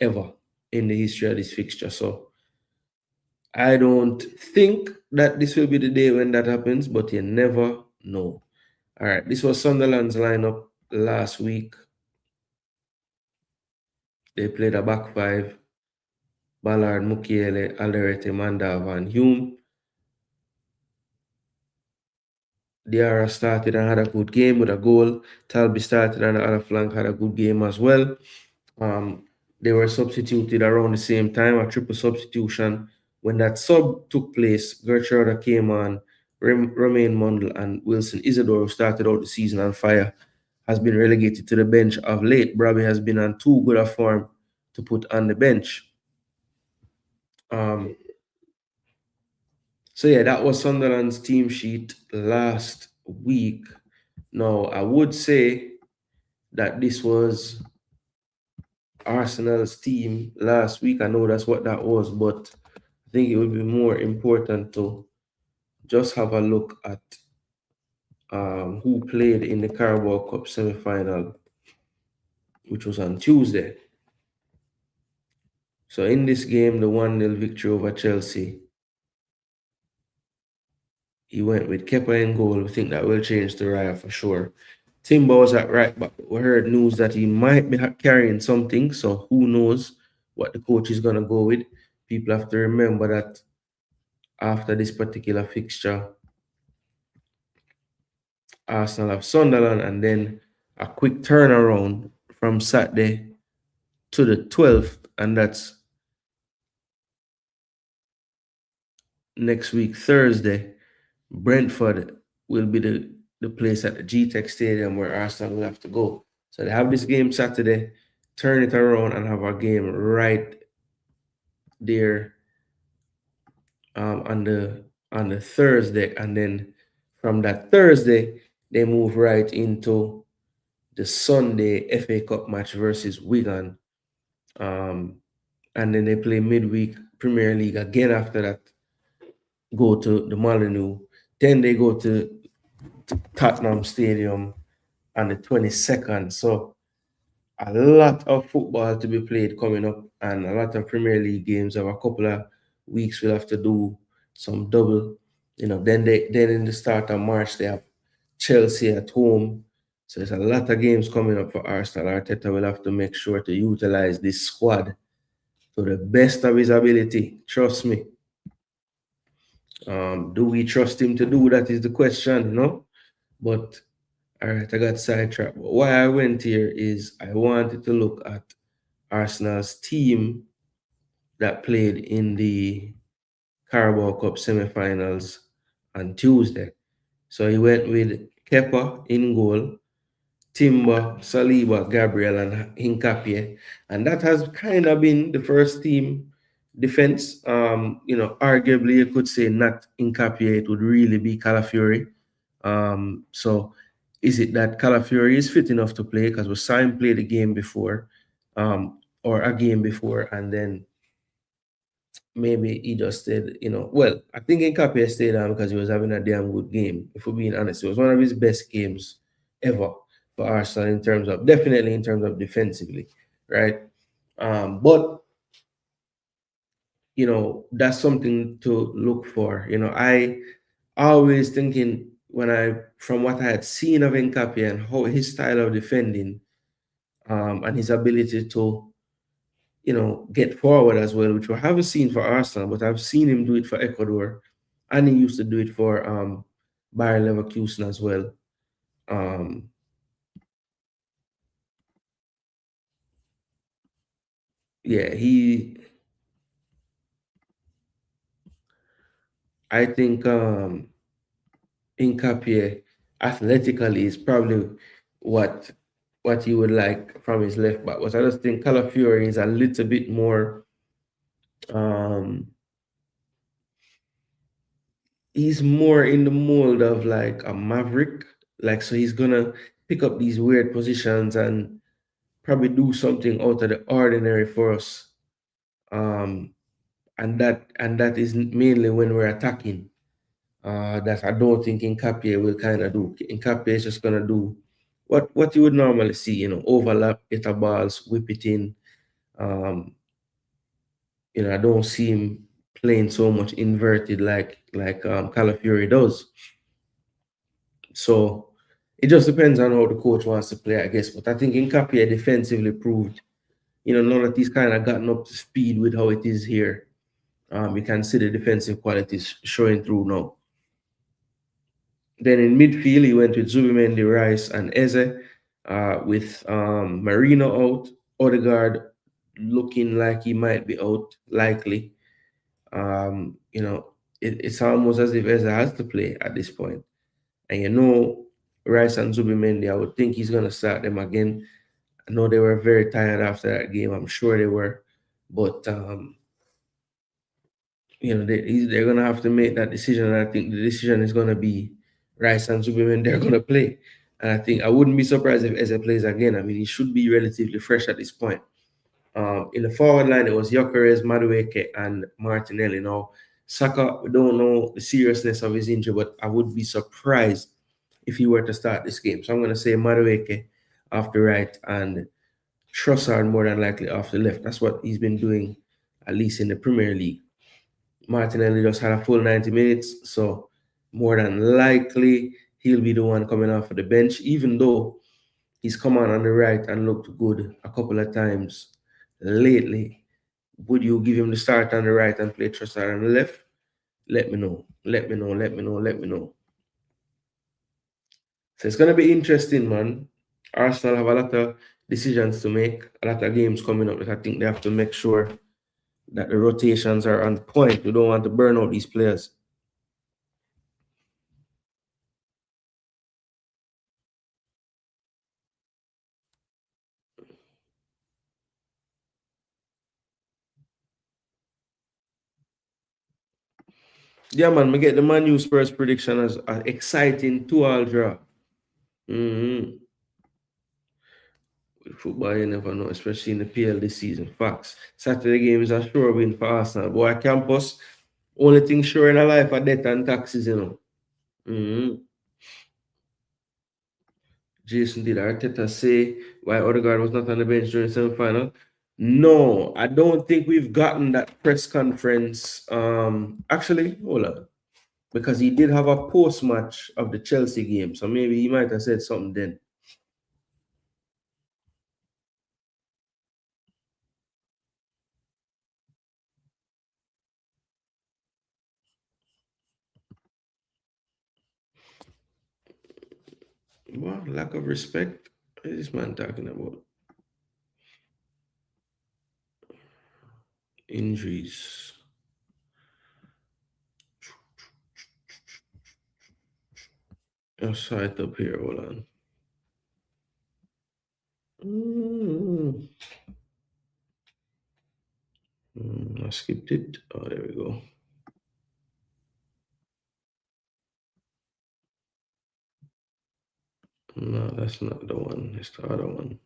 ever in the history of this fixture. So I don't think that this will be the day when that happens, but you never know. All right, this was Sunderland's lineup last week. They played a back five: Ballard, Mukiele, Alderete, Manda, Van Hume. Diarra started and had a good game with a goal. Talby started on the other flank, had a good game as well. They were substituted around the same time, a triple substitution. When that sub took place, Gertrude came on, Romain Mundle and Wilson Isidore, who started out the season on fire, has been relegated to the bench of late. Brabby has been on too good a form to put on the bench. So yeah, that was Sunderland's team sheet last week. Now, I would say that this was Arsenal's team last week. I know that's what that was, but I think it would be more important to just have a look at who played in the Carabao Cup semi-final, which was on Tuesday. So in this game, the 1-0 victory over Chelsea, he went with Kepa in goal. We think that will change the Raya for sure. Timber was at right back. We heard news that he might be carrying something, so who knows what the coach is going to go with. People have to remember that after this particular fixture, Arsenal have Sunderland, and then a quick turnaround from Saturday to the 12th, and that's next week, Thursday. Brentford will be the place at the GTEC Stadium where Arsenal will have to go. So they have this game Saturday, turn it around and have a game right there on the Thursday, and then from that Thursday they move right into the Sunday FA Cup match versus Wigan, and then they play midweek Premier League again after that. Go to the Molyneux, then they go to Tottenham Stadium on the 22nd. So a lot of football to be played coming up, and a lot of Premier League games. Have a couple of weeks we'll have to do some double. Then in the start of March they have Chelsea at home. So there's a lot of games coming up for Arsenal. Arteta will have to make sure to utilize this squad to the best of his ability. Trust me. Do we trust him to do that is the question, But all right, I got sidetracked. But why I went here is I wanted to look at Arsenal's team that played in the Carabao Cup semi-finals on Tuesday. So he went with Kepa in goal, Timber, Saliba, Gabriel, and Hincapie. And that has kind of been the first team defense. Arguably you could say not Hincapie, it would really be Calafiori. So is it that Calafiori is fit enough to play? Because we saw him play the game before, or a game before, and then maybe he just stayed, well, I think Nkapia stayed on because he was having a damn good game. If we're being honest, it was one of his best games ever for Arsenal definitely in terms of defensively, right? But that's something to look for. I always thinking from what I had seen of Nkapia and how his style of defending, and his ability to get forward as well, which we haven't seen for Arsenal, but I've seen him do it for Ecuador, and he used to do it for Bayer Leverkusen as well. Yeah, I think Nkapie athletically is probably what you would like from his left back. But I just think Calafiori is a little bit more he's more in the mold of like a maverick. Like, so he's gonna pick up these weird positions and probably do something out of the ordinary for us. Um, and that is mainly when we're attacking. That I don't think Nkapie will kind of do. Nkapie is just gonna do what you would normally see, overlap, get a balls, whip it in. Um, I don't see him playing so much inverted like Calafiori does. So it just depends on how the coach wants to play, I guess. But I think Nkapie defensively proved, now that he's kind of gotten up to speed with how it is here. You can see the defensive qualities showing through now. Then in midfield, he went with Zubimendi, Rice, and Eze, with Marino out, Odegaard looking like he might be out, likely. It's almost as if Eze has to play at this point. And Rice and Zubimendi, I would think he's going to start them again. I know they were very tired after that game. I'm sure they were. But, they're going to have to make that decision. And I think the decision is going to be Rice and Zubimendi, they're going to play. And I think I wouldn't be surprised if Eze plays again. I mean, he should be relatively fresh at this point. In the forward line, it was Gyökeres, Madueke, and Martinelli. Now, Saka, we don't know the seriousness of his injury, but I would be surprised if he were to start this game. So I'm going to say Madueke off the right and Trossard more than likely off the left. That's what he's been doing, at least in the Premier League. Martinelli just had a full 90 minutes, so more than likely he'll be the one coming off of the bench, even though he's come on the right and looked good a couple of times lately. Would you give him the start on the right and play Trossard on the left? Let me know. Let me know. Let me know. Let me know. So it's going to be interesting, man. Arsenal have a lot of decisions to make, a lot of games coming up that I think they have to make sure that the rotations are on point. We don't want to burn out these players. Yeah, man, we get the Man U Spurs prediction as an exciting 2-all draw. With football, you never know, especially in the PL this season. Facts. Saturday game is a sure win for Arsenal. Boy, campus, only thing sure in a life are debt and taxes. Jason, did Arteta say why Odegaard was not on the bench during the semi-final? No, I don't think we've gotten that press conference. Actually, hold on. Because he did have a post-match of the Chelsea game. So maybe he might have said something then. What? Lack of respect? What is this man talking about? Injuries. I'll saw it up here. Hold on. I skipped it. Oh, there we go. No, that's not the one. It's the other one.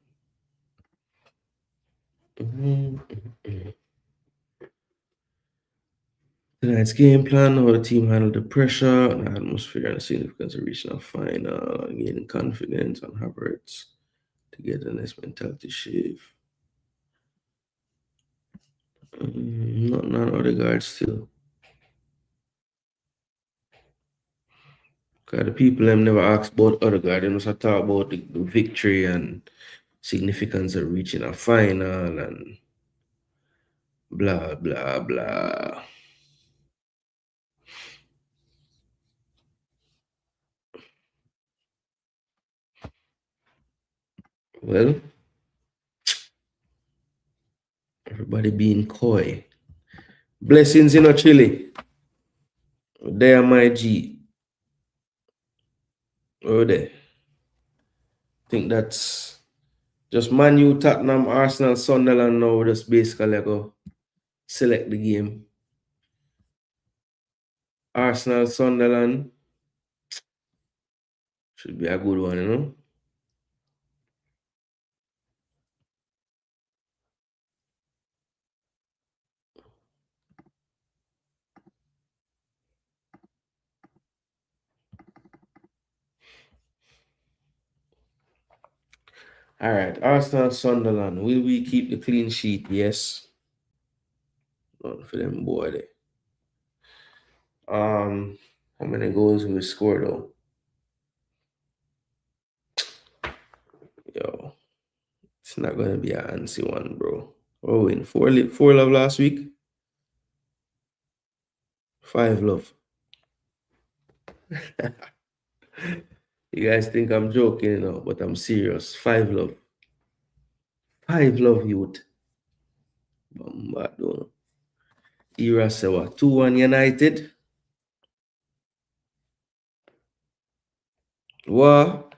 Tonight's game plan, how the team handled the pressure and the atmosphere and the significance of reaching a final, gaining confidence on Havertz to get the next mentality shift. Not on Odegaard still. Because the people them never asked about Odegaard. They must have talk about the victory and significance of reaching a final and blah, blah, blah. Well, everybody being coy. Blessings in a chili. There, my G. Oh, there. I think that's just Man U, Tottenham, Arsenal, Sunderland now. Just basically go select the game. Arsenal, Sunderland. Should be a good one, you know. All right, Arsenal, Sunderland. Will we keep the clean sheet? Yes. Not for them boy there. How many goals we scored though? Yo, it's not gonna be an antsy one, bro. Oh, in four love last week, 5 love. You guys think I'm joking, you know, but I'm serious. 5 love. 5 love, youth. Bombardino. Era Sewa. 2-1 United. What?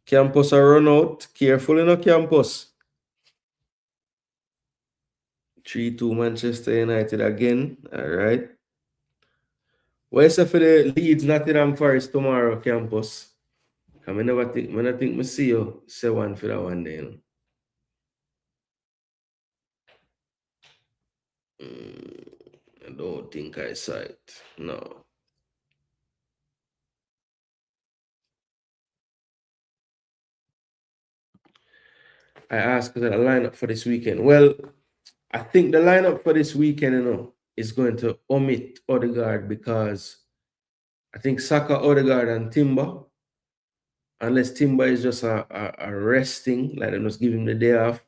Campus a run out. Careful in a campus. 3-2 Manchester United again. All right. What is it for the Leeds Nottingham Forest tomorrow, campus? I never think, when I think me see you say one for that one day, you know. I don't think I saw it. No. I asked because the lineup for this weekend. Well, I think the lineup for this weekend, you know, is going to omit Odegaard because I think Saka, Odegaard, and Timber, unless Timber is just a resting, like they just give him the day off.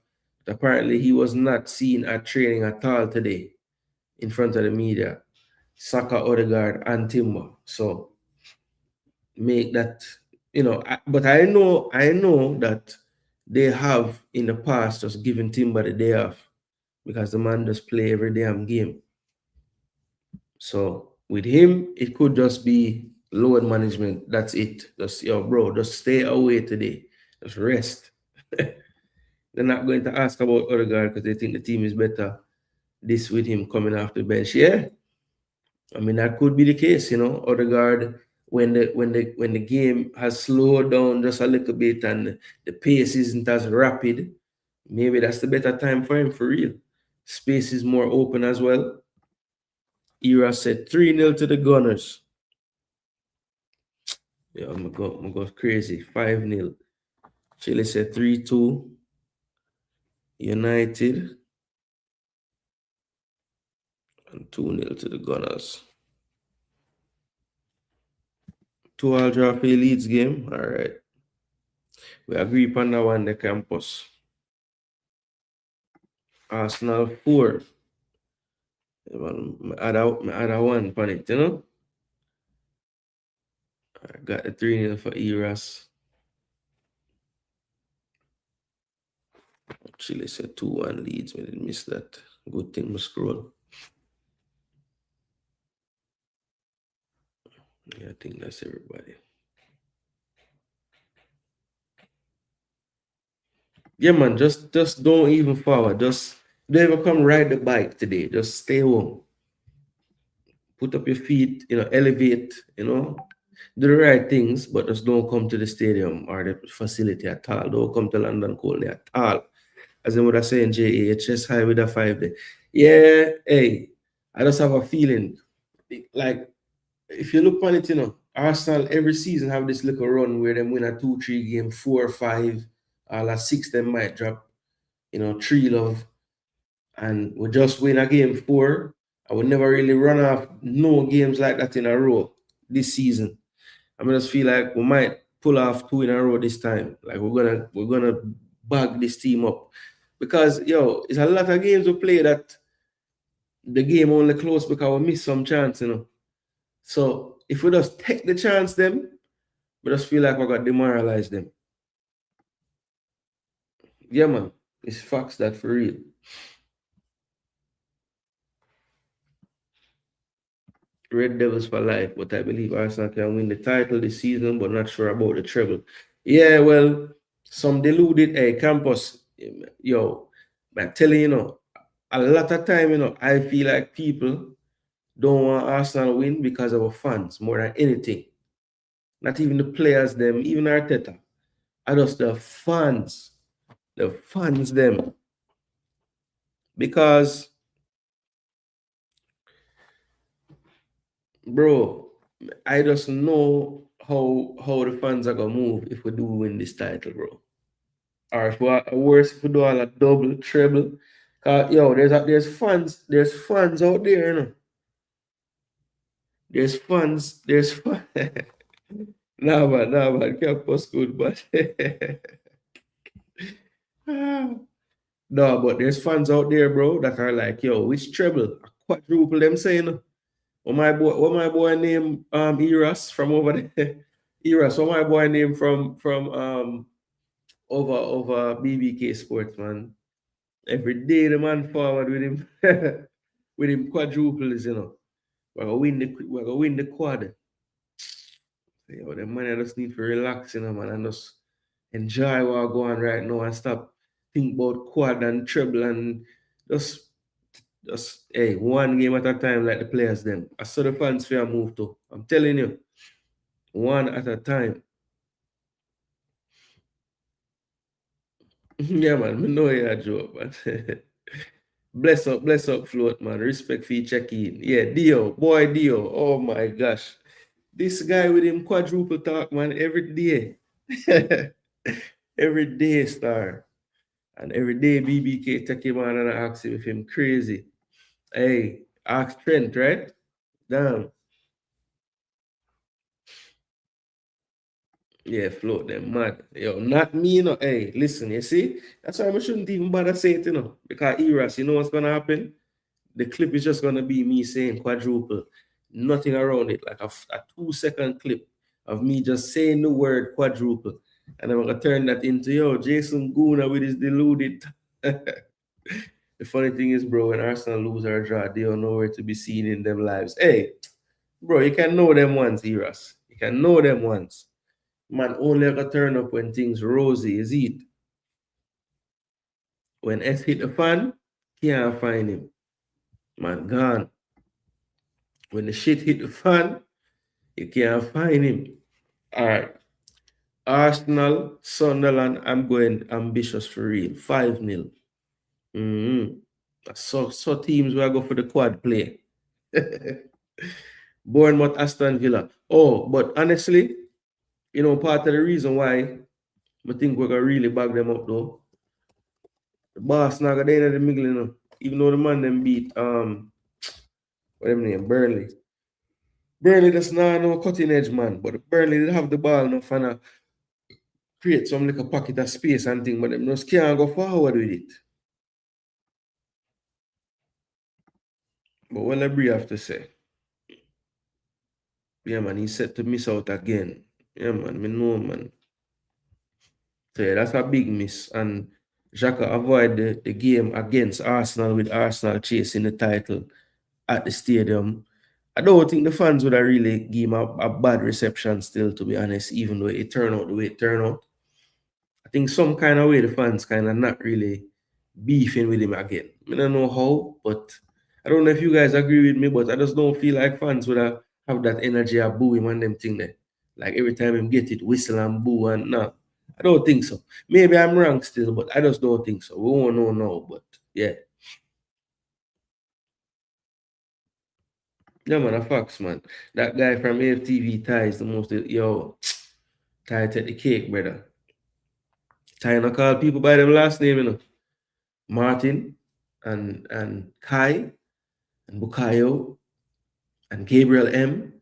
Apparently, he was not seen at training at all today in front of the media. Saka, Odegaard, and Timber. So make that, you know, but I know that they have in the past just given Timber the day off because the man just play every damn game. So with him, it could just be load management. That's it. Just, yo, bro, just stay away today. Just rest. They're not going to ask about Odegaard because they think the team is better. This with him coming off the bench. Yeah. I mean, that could be the case, you know. Odegaard, when the game has slowed down just a little bit and the pace isn't as rapid, maybe that's the better time for him for real. Space is more open as well. Era said 3-0 to the Gunners. Yeah, I'm gonna go crazy. 5-0. Chile said 3-2. United. And 2-0 to the Gunners. 2-all draw for the Leeds game. All right. We agree upon that one, the campus. Arsenal 4. I add a one on it, you know? I got the 3-0 for Eras. Chile said 2-1 Leeds. We didn't miss that. Good thing we scroll. Yeah, I think that's everybody. Yeah, man, just don't even forward. Just don't ever come ride the bike today. Just stay home. Put up your feet, you know, elevate, you know, do the right things, but just don't come to the stadium or the facility at all. Don't come to London Colney at all. As I would have said in JA, chest high with a 5 day. Yeah, hey, I just have a feeling like if you look on it, you know, Arsenal every season have this little run where they win a 2-3 game, 4 or 5, or 6 them might drop, you know, 3-love, and we just win a game 4. I would never really run off no games like that in a row this season. I just feel like we might pull off 2 in a row this time. Like we're gonna bag this team up. Because yo, it's a lot of games we play that the game only close because we miss some chance, you know. So if we just take the chance them, we just feel like we got demoralized them. Yeah, man. It's facts that for real. Red Devils for life, but I believe Arsenal can win the title this season, but not sure about the treble. Yeah, well, some deluded campus, yo, I'm telling you, you know, a lot of time, you know, I feel like people don't want Arsenal to win because of our fans more than anything. Not even the players, them, even Arteta. I just the fans them. Because, bro, I just know how the fans are gonna move if we do win this title, bro. Or if worse, if we do all a double, treble. Cause yo, there's fans out there, you know. There's fans, nah man, can't post good, but no, but there's fans out there, bro, that are like, yo, which treble? Quadruple them saying. What my boy name Eras from over there. Eras, what my boy name from over BBK Sports, man. Every day the man forward with him with him quadruples, you know. We're gonna win the quad. Yo, the man I just need to relax, you know, man, and just enjoy what going on right now and stop think about quad and treble and just hey, one game at a time like the players them. I saw the fans fair move to. I'm telling you, one at a time. Yeah, man, me know you're a joke, man. bless up, float, man. Respect for you check in. Yeah, Dio. Oh my gosh. This guy with him quadruple talk, man, every day. Every day, star. And every day BBK take him on and ask him if him crazy. Hey, ask Trent, right? Damn. Yeah, float them mad. Yo, not me, no. Hey, listen, you see? That's why I shouldn't even bother saying it, you know. Because Eras, you know what's gonna happen? The clip is just gonna be me saying quadruple. Nothing around it, like a 2-second clip of me just saying the word quadruple. And I'm gonna turn that into yo, Jason Gooner with his deluded. The funny thing is, bro, when Arsenal lose or draw, they don't know where to be seen in them lives. Hey, bro, you can know them once, Eras. You can know them once. Man, only ever turn up when things rosy, is it? When S hit the fan, can't find him. Man, gone. When the shit hit the fan, you can't find him. All right. Arsenal, Sunderland, I'm going ambitious for real. 5-0. So teams where I go for the quad play. Bournemouth, Aston Villa. Oh, but honestly, you know, part of the reason why I think we're gonna really bag them up though. The boss now got in the middle, you know. Even though the man them beat what them name, Burnley. Burnley that's not no cutting edge man, but Burnley they have the ball enough and create some like a pocket of space and thing, but them just can't go forward with it. But what Lebrie have to say? Yeah, man, he's set to miss out again. Yeah, man, me know, man. So yeah, that's a big miss. And Xhaka avoid the game against Arsenal with Arsenal chasing the title at the stadium. I don't think the fans would have really give him a bad reception still, to be honest, even though it turned out the way it turned out. I think some kind of way the fans kind of not really beefing with him again. I don't know how, but I don't know if you guys agree with me, but I just don't feel like fans would have that energy of boo him and them thing there. Like every time him get it, whistle and boo and no. I don't think so. Maybe I'm wrong still, but I just don't think so. We won't know now, but yeah. Yeah, man, a facts, man. That guy from AFTV Ty is the most, yo, Ty take the cake, brother. Ty not call people by them last name, you know. Martin and Kai and Bukayo and Gabriel M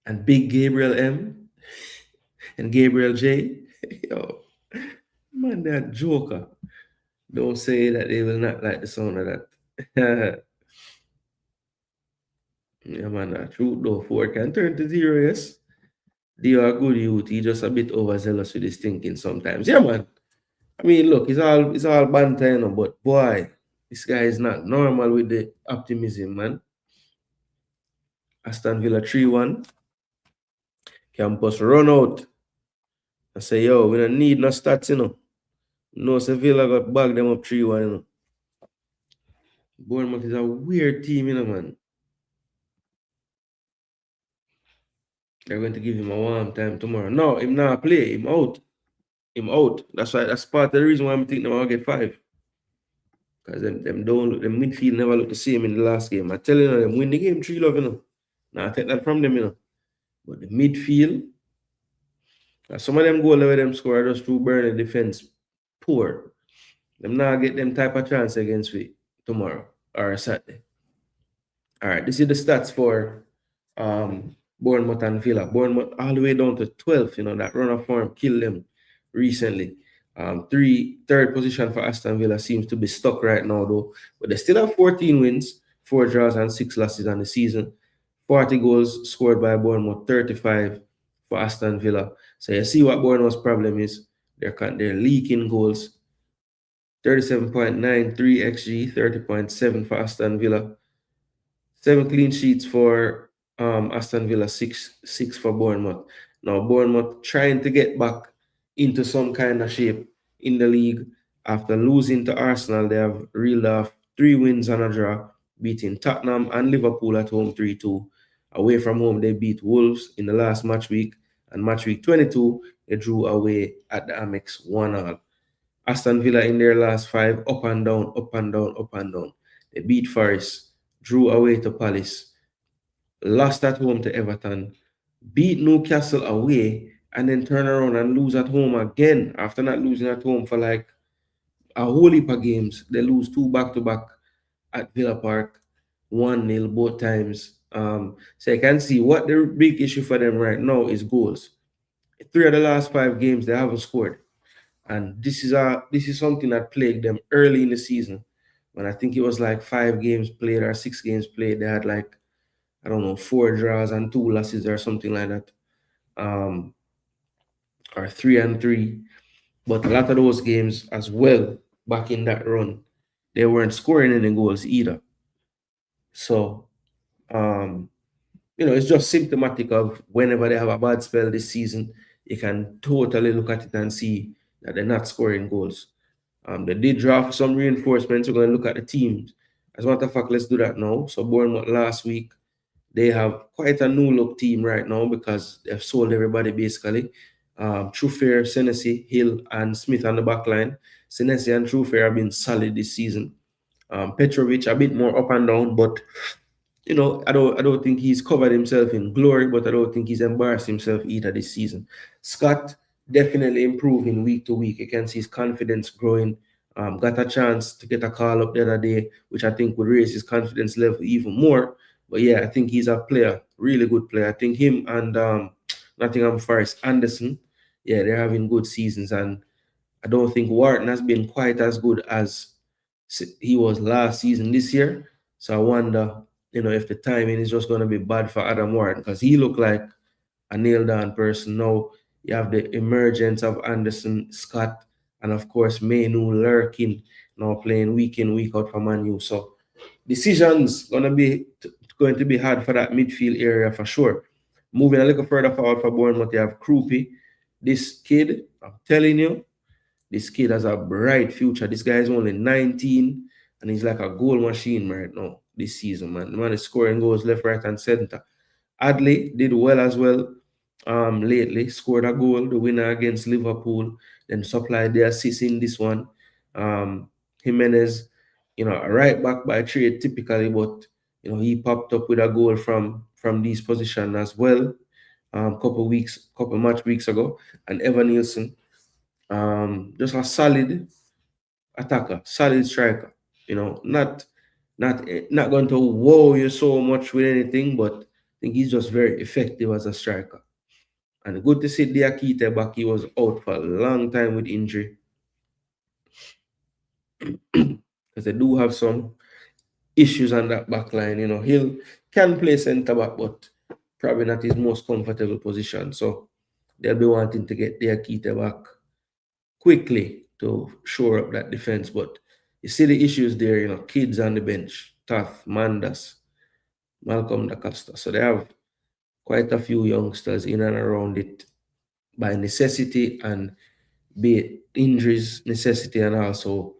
and Big Gabriel M and Gabriel J. Yo, man, that joker. Don't say that they will not like the sound of that. Yeah, man, that truth though. 4 can turn to 0, yes. They are good youth. He just a bit overzealous with his thinking sometimes. Yeah, man. I mean, look, it's all banter, you know, but boy, this guy is not normal with the optimism, man. Aston Villa 3-1. Campus run out. I say, yo, we don't need no stats, you know. No, Sevilla got back them up 3-1, you know. Bournemouth is a weird team, you know, man. They're going to give him a warm time tomorrow. No, him not play. Him out. Him out. That's part of the reason why I'm thinking they're gonna get 5. Because them don't look, them midfield never look the same in the last game. I tell you, them win the game 3-love, Now I take that from them, But the midfield, some of them goals where them score just through Burnley defense poor. Them not get them type of chance against we tomorrow or Saturday. All right, this is the stats for Bournemouth and Villa. Bournemouth all the way down to 12th, that run of form killed them recently. Third position for Aston Villa seems to be stuck right now though, but they still have 14 wins, 4 draws and 6 losses on the season. 40 goals scored by Bournemouth, 35 for Aston Villa. So you see what Bournemouth's problem is. They're leaking goals. 37.93 XG, 30.7 for Aston Villa. 7 clean sheets for Aston Villa, 6 for Bournemouth. Now Bournemouth trying to get back into some kind of shape in the league. After losing to Arsenal, they have reeled off 3 wins and a draw, beating Tottenham and Liverpool at home 3-2. Away from home, they beat Wolves in the last match week, and match week 22, they drew away at the Amex 1-1. Aston Villa in their last 5, up and down, up and down, up and down. They beat Forest, drew away to Palace, lost at home to Everton, beat Newcastle away, and then turn around and lose at home again after not losing at home for like a whole heap of games. They lose 2 back-to-back at Villa Park, 1-0 both times. So you can see what the big issue for them right now is goals. 3 of the last 5 games they haven't scored. And this is something that plagued them early in the season. When I think it was like 5 games played or 6 games played, they had like, I don't know, 4 draws and 2 losses or something like that. Or 3-3. But a lot of those games as well, back in that run, they weren't scoring any goals either. So, it's just symptomatic of whenever they have a bad spell this season, you can totally look at it and see that they're not scoring goals. They did draft some reinforcements. We're going to look at the teams. As a matter of fact, let's do that now. So Bournemouth last week, they have quite a new look team right now because they've sold everybody basically. Trufair, Senesi, Hill, and Smith on the back line. Senesi and Trufair have been solid this season. Petrovic a bit more up and down, but I don't think he's covered himself in glory, but I don't think he's embarrassed himself either this season. Scott definitely improving week to week. You can see his confidence growing. Got a chance to get a call up the other day, which I think would raise his confidence level even more. But yeah, I think he's a player, really good player. I think him and Nottingham Forest Anderson, yeah, they're having good seasons. And I don't think Wharton has been quite as good as he was last season this year. So I wonder, if the timing is just going to be bad for Adam Wharton because he looked like a nailed down person. Now you have the emergence of Anderson, Scott, and of course Mainu lurking now playing week in, week out for Man U. So decisions going to be hard for that midfield area for sure. Moving a little further forward for Bournemouth, you have Krupi. This kid, I'm telling you, this kid has a bright future. This guy is only 19 and he's like a goal machine right now this season, man. The man is scoring goals left, right, and center. Adley did well as well lately, scored a goal, the winner against Liverpool, then supplied the assist in this one. Jimenez, a right back by trade typically, but he popped up with a goal from this position as well. Couple match weeks ago, and Evan Nielsen, just a solid attacker, solid striker. Not going to wow you so much with anything, but I think he's just very effective as a striker. And good to see Diakite back. He was out for a long time with injury. Because they do have some issues on that back line. Hill can play centre back, but probably not his most comfortable position. So they'll be wanting to get Diakite back quickly to shore up that defense. But you see the issues there, kids on the bench, Taff, Mandas, Malcolm Da Costa. So they have quite a few youngsters in and around it by necessity, and be it injuries, necessity, and also,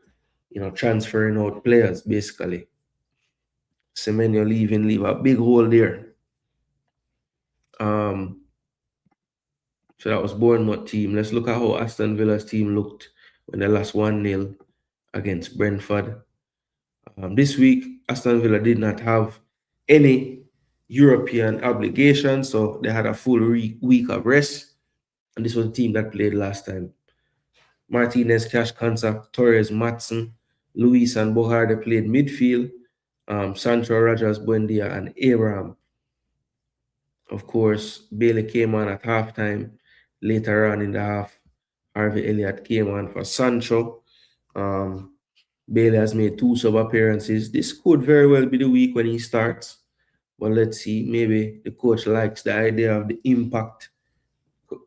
transferring out players basically. Semenyo leave a big hole there. So that was Bournemouth team. Let's look at how Aston Villa's team looked when they lost 1-0 against Brentford. This week, Aston Villa did not have any European obligations, so they had a full week of rest. And this was the team that played last time. Martinez, Cash Kansa, Torres, Matson, Luis, and Bohar, they played midfield. Sancho, Rogers, Buendia, and Abraham. Of course, Bailey came on at halftime. Later on in the half, Harvey Elliott came on for Sancho. Bailey has made 2 sub appearances. This could very well be the week when he starts. But let's see. Maybe the coach likes the idea of the impact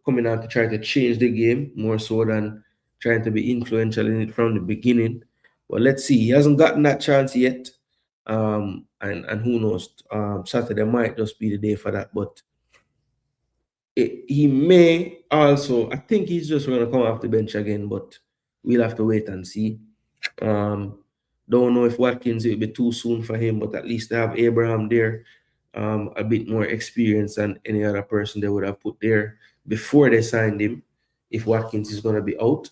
coming out to try to change the game more so than trying to be influential in it from the beginning. But let's see. He hasn't gotten that chance yet. And who knows? Saturday might just be the day for that. But he may also, I think he's just going to come off the bench again, but we'll have to wait and see. Don't know if Watkins, it will be too soon for him, but at least they have Abraham there, a bit more experience than any other person they would have put there before they signed him, if Watkins is going to be out.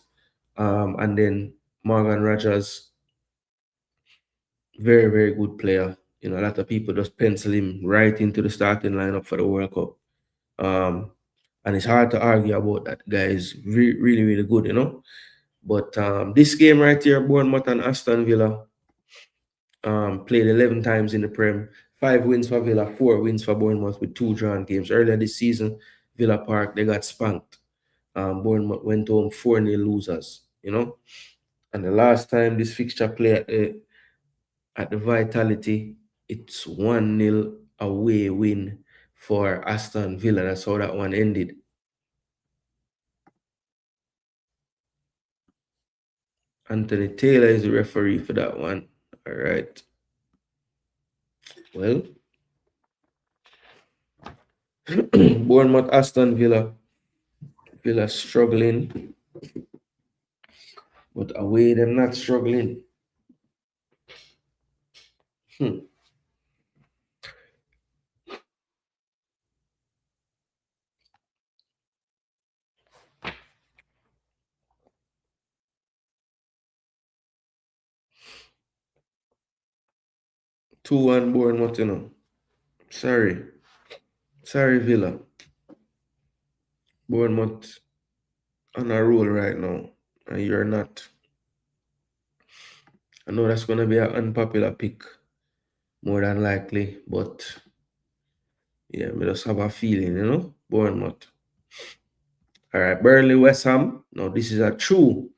And then Morgan Rogers, very, very good player. You know, a lot of people just pencil him right into the starting lineup for the World Cup. And it's hard to argue about that. Guy is really, really good, you know. But this game right here, Bournemouth and Aston Villa, played 11 times in the Prem. 5 wins for Villa, 4 wins for Bournemouth with 2 drawn games. Earlier this season, Villa Park, they got spanked. Bournemouth went home 4-0 losers, you know. And the last time this fixture played at the Vitality, it's 1-0 away win for Aston Villa. That's how that one ended. Anthony Taylor is the referee for that one. All right. Well, Bournemouth, Aston Villa. Villa struggling. But away, they're not struggling. 2-1 Bournemouth, you know. Sorry, Villa. Bournemouth on a roll right now, and you're not. I know that's going to be an unpopular pick, more than likely, but yeah, we just have a feeling, you know, Bournemouth. All right, Burnley, West Ham. Now, this is a true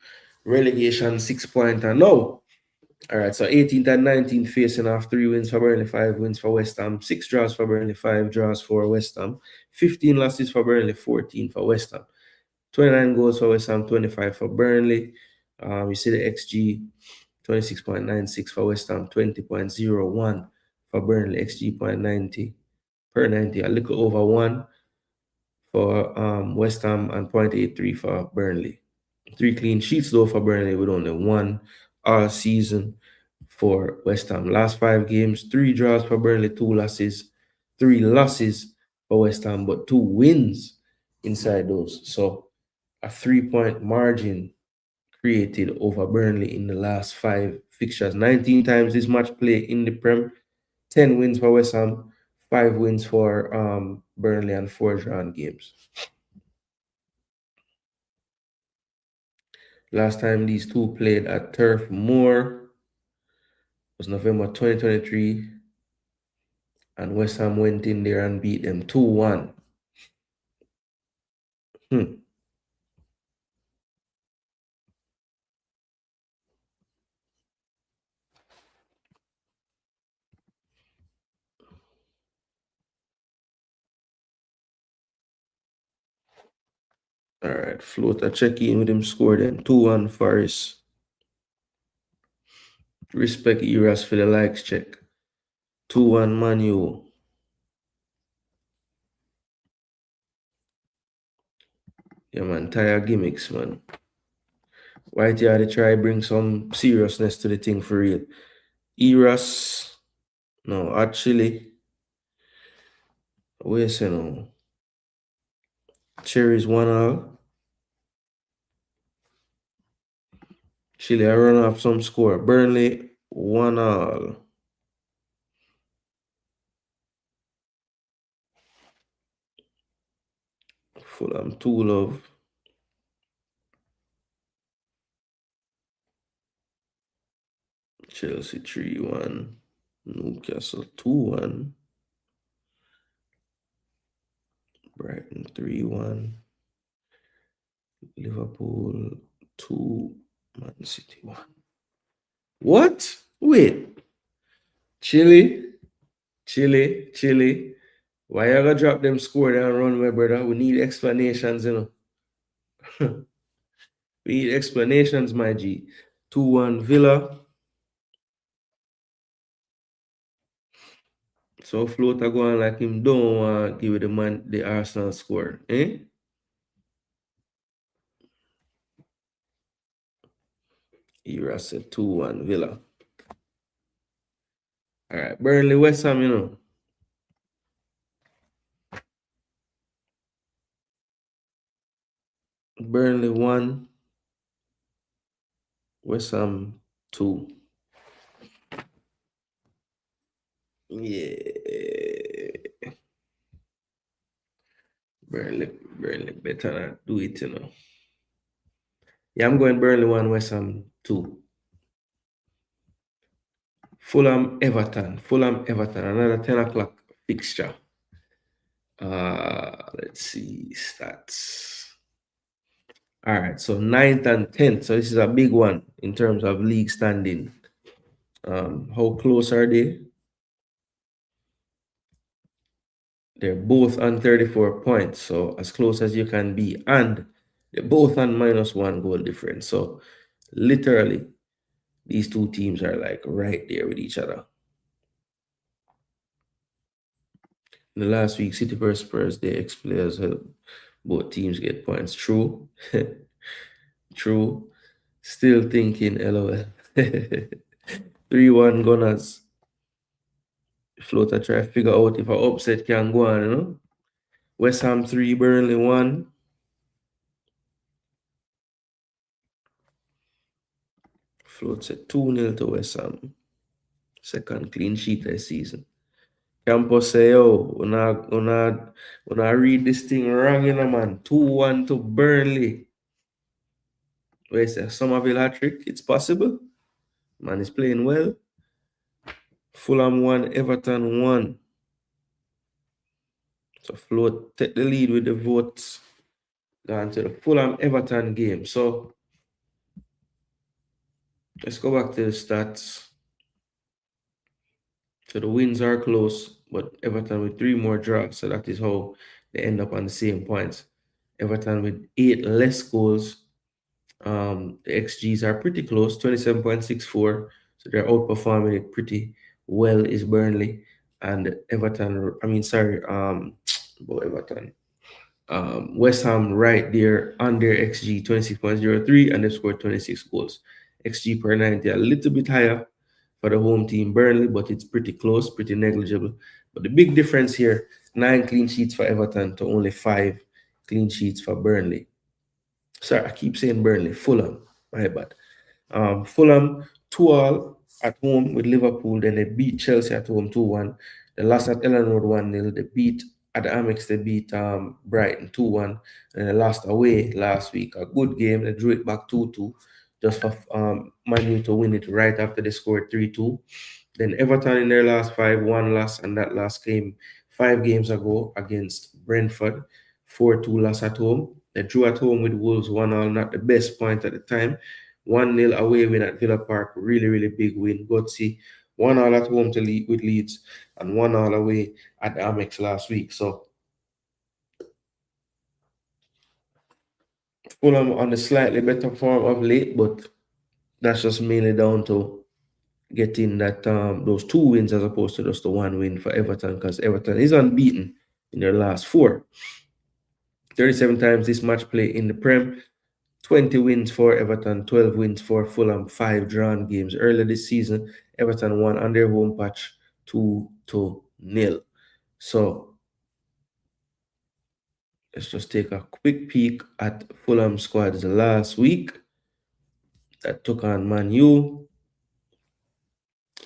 relegation 6-pointer. No. All right, so 18th and 19th facing off. 3 wins for Burnley, 5 wins for West Ham, 6 draws for Burnley, 5 draws for West Ham, 15 losses for Burnley, 14 for West Ham, 29 goals for West Ham, 25 for Burnley. You see the XG, 26.96 for West Ham, 20.01 for Burnley, XG 0.90 per 90, a little over 1 for West Ham and 0.83 for Burnley. 3 clean sheets though for Burnley with only 1 all season for West Ham. Last 5 games, 3 draws for Burnley, 2 losses, 3 losses for West Ham, but 2 wins inside those. So a 3-point margin created over Burnley in the last 5 fixtures. 19 times this match play in the Prem, 10 wins for West Ham, 5 wins for Burnley, and 4 drawn games. Last time these two played at Turf Moor was November 2023, and West Ham went in there and beat them 2-1. All right, Floater check in with him, score them 2-1 Forest. Respect Eras for the likes check. 2-1 Manu. Yeah, man, tired gimmicks, man. White Yard try bring some seriousness to the thing for real. Eras, no, actually, wait a second. Cherries 1-1. Chile, I run off some score. Burnley 1-1. Fulham 2-love. Chelsea 3-1. Newcastle 2-1. Brighton 3-1. Liverpool 2. Man City 1. What? Wait. Chile. Why you gonna drop them score there and run, my brother? We need explanations, you know. We need explanations, my G. 2-1 Villa. So Floater going like him don't want to give the Arsenal score. Eh? Era said 2-1 Villa. All right. Burnley West Ham, you know. Burnley 1. West Ham 2. Yeah. Burnley better not do it, you know. Yeah, I'm going Burnley 1, West Ham 2. Fulham Everton. Another 10 o'clock fixture. Let's see stats. All right, so 9th and 10th. So this is a big one in terms of league standing. How close are they? They're both on 34 points, so as close as you can be. And they're both on -1 goal difference. So literally, these two teams are like right there with each other. In the last week, City versus Spurs, the ex-players helped both teams get points. True. True. Still thinking, LOL. 3-1 Gunners. Floater try to figure out if an upset can go on, you know. West Ham 3, Burnley 1. Float said 2-0 to West Ham. Second clean sheet this season. Campos say, yo, when I read this thing wrong, you know, man. 2-1 to Burnley. Wait, say Somerville hat-trick? It's possible. Man is playing well. Fulham 1, Everton 1. So Float take the lead with the votes. Gone to the Fulham Everton game. So let's go back to the stats. So the wins are close, but Everton with 3 more draws. So that is how they end up on the same points. Everton with 8 less goals. The XGs are pretty close, 27.64. So they're outperforming it pretty well is Burnley. And Everton, Everton. West Ham right there on their XG 26.03, and they've scored 26 goals. XG per 90 a little bit higher for the home team Burnley, but it's pretty close, pretty negligible. But the big difference here, 9 clean sheets for Everton to only 5 clean sheets for Burnley. Sorry, I keep saying Burnley. Fulham, my bad. Fulham 2-2 at home with Liverpool. Then they beat Chelsea at home 2-1. They lost at Ellen Road 1-0. They beat at the Amex. They beat Brighton 2-1. And they lost away last week. A good game. They drew it back 2-2 just for Man U to win it right after they scored 3-2. Then Everton in their last 5, 1 loss, and that last game 5 games ago against Brentford, 4-2 loss at home. They drew at home with Wolves 1-1, not the best point at the time. 1-0 away win at Villa Park, really, really big win. Gutsy. 1-1 at home with Leeds, and 1-1 away at the Amex last week. So Fulham on the slightly better form of late, but that's just mainly down to getting that those 2 wins as opposed to just the 1 win for Everton, because Everton is unbeaten in their last 4. 37 times this match play in the Prem. 20 wins for Everton, 12 wins for Fulham, 5 drawn games. Earlier this season, Everton won on their home patch 2-0. So let's just take a quick peek at Fulham squads last week that took on Man U.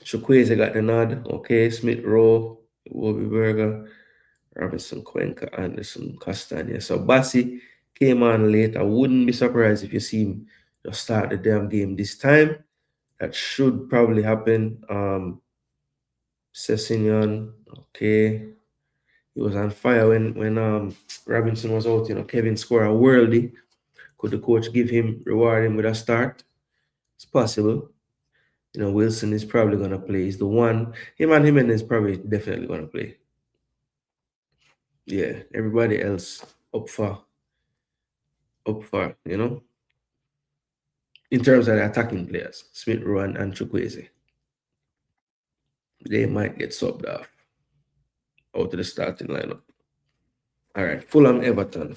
Chukwueze got the nod. Okay, Smith Rowe, Wobby Berger, Robinson, Cuenca, Anderson, Castagna. So Bassi came on late. I wouldn't be surprised if you see him just start the damn game this time. That should probably happen. Sessignon, okay. He was on fire when Robinson was out. Kevin scored a worldie. Could the coach reward him with a start? It's possible. Wilson is probably gonna play. He's the one. Him and Jimenez probably definitely gonna play. Yeah, everybody else up for, in terms of the attacking players, Smith Rowe and Chukwueze. They might get subbed off out of the starting lineup. All right, Fulham Everton.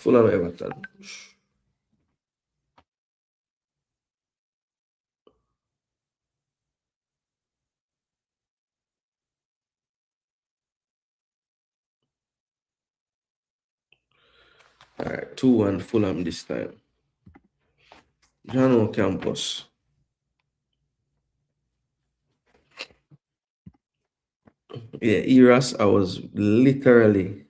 All right, 2-1 Fulham this time. Jano Campos. Yeah, Eras, I was literally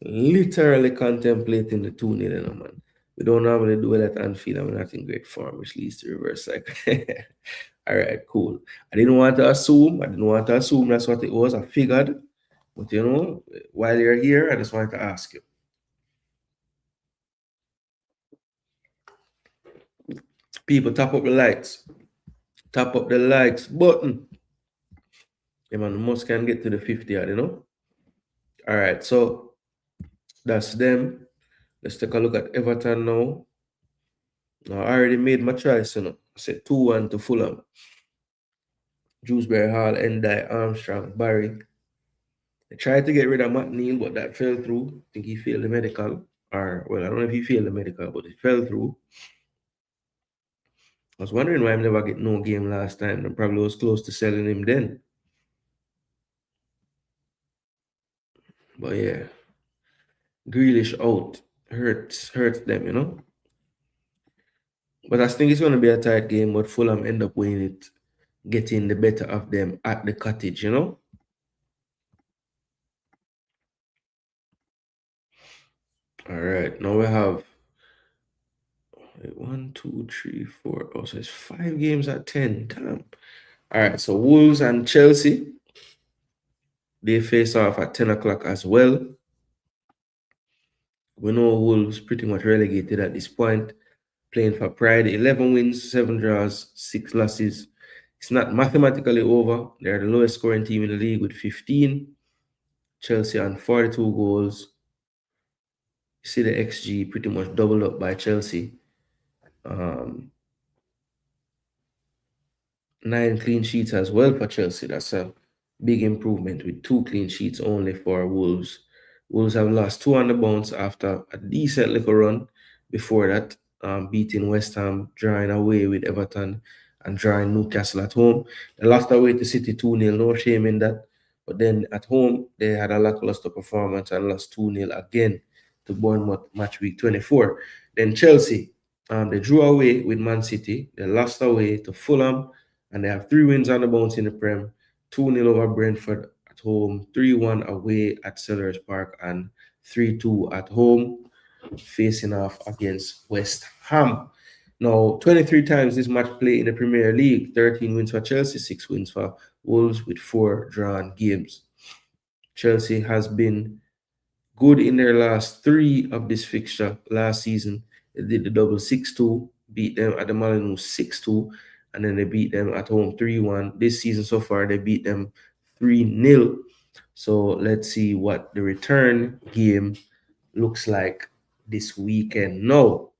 contemplating the 2-0, man. We don't normally do it at Anfield. I'm not in great form, which leads to reverse cycle. All right, cool. I didn't want to assume that's what it was. I figured. But while you're here, I just wanted to ask you. People, tap up the likes. Tap up the likes button. Yeah, man, most can get to the 50, All right, so that's them. Let's take a look at Everton now. Now, I already made my choice, I said 2-1 to Fulham. Dewsbury Hall, Endai, Armstrong, Barry. They tried to get rid of Matt Neal, but that fell through. I think he failed the medical. I don't know if he failed the medical, but it fell through. I was wondering why I never get no game last time. I probably was close to selling him then. But yeah. Grealish out. Hurts them, But I think it's going to be a tight game, but Fulham end up winning it, getting the better of them at the Cottage, All right, now we have 1, 2, 3, 4. Oh, so it's 5 games at 10. Damn. All right, so Wolves and Chelsea, they face off at 10 o'clock as well. We know Wolves pretty much relegated at this point, playing for pride. 11 wins, 7 draws, 6 losses. It's not mathematically over. They're the lowest scoring team in the league with 15. Chelsea on 42 goals. You see the XG pretty much doubled up by Chelsea. 9 clean sheets as well for Chelsea. That's a big improvement with 2 clean sheets only for Wolves. Wolves have lost 2 on the bounce after a decent little run before that, beating West Ham, drawing away with Everton, and drawing Newcastle at home. They lost away to City 2-0, no shame in that. But then at home, they had a lackluster performance and lost 2-0 again to Bournemouth match week 24. Then Chelsea, they drew away with Man City. They lost away to Fulham, and they have 3 wins on the bounce in the Prem. 2-0 over Brentford at home, 3-1 away at Sellers Park, and 3-2 at home, facing off against West Ham. Now, 23 times this match played in the Premier League, 13 wins for Chelsea, 6 wins for Wolves with 4 drawn games. Chelsea has been good in their last 3 of this fixture last season. They did the double 6-2, beat them at the Molineux 6-2, and then they beat them at home 3-1. This season so far, they beat them 3-0. So let's see what the return game looks like this weekend. No.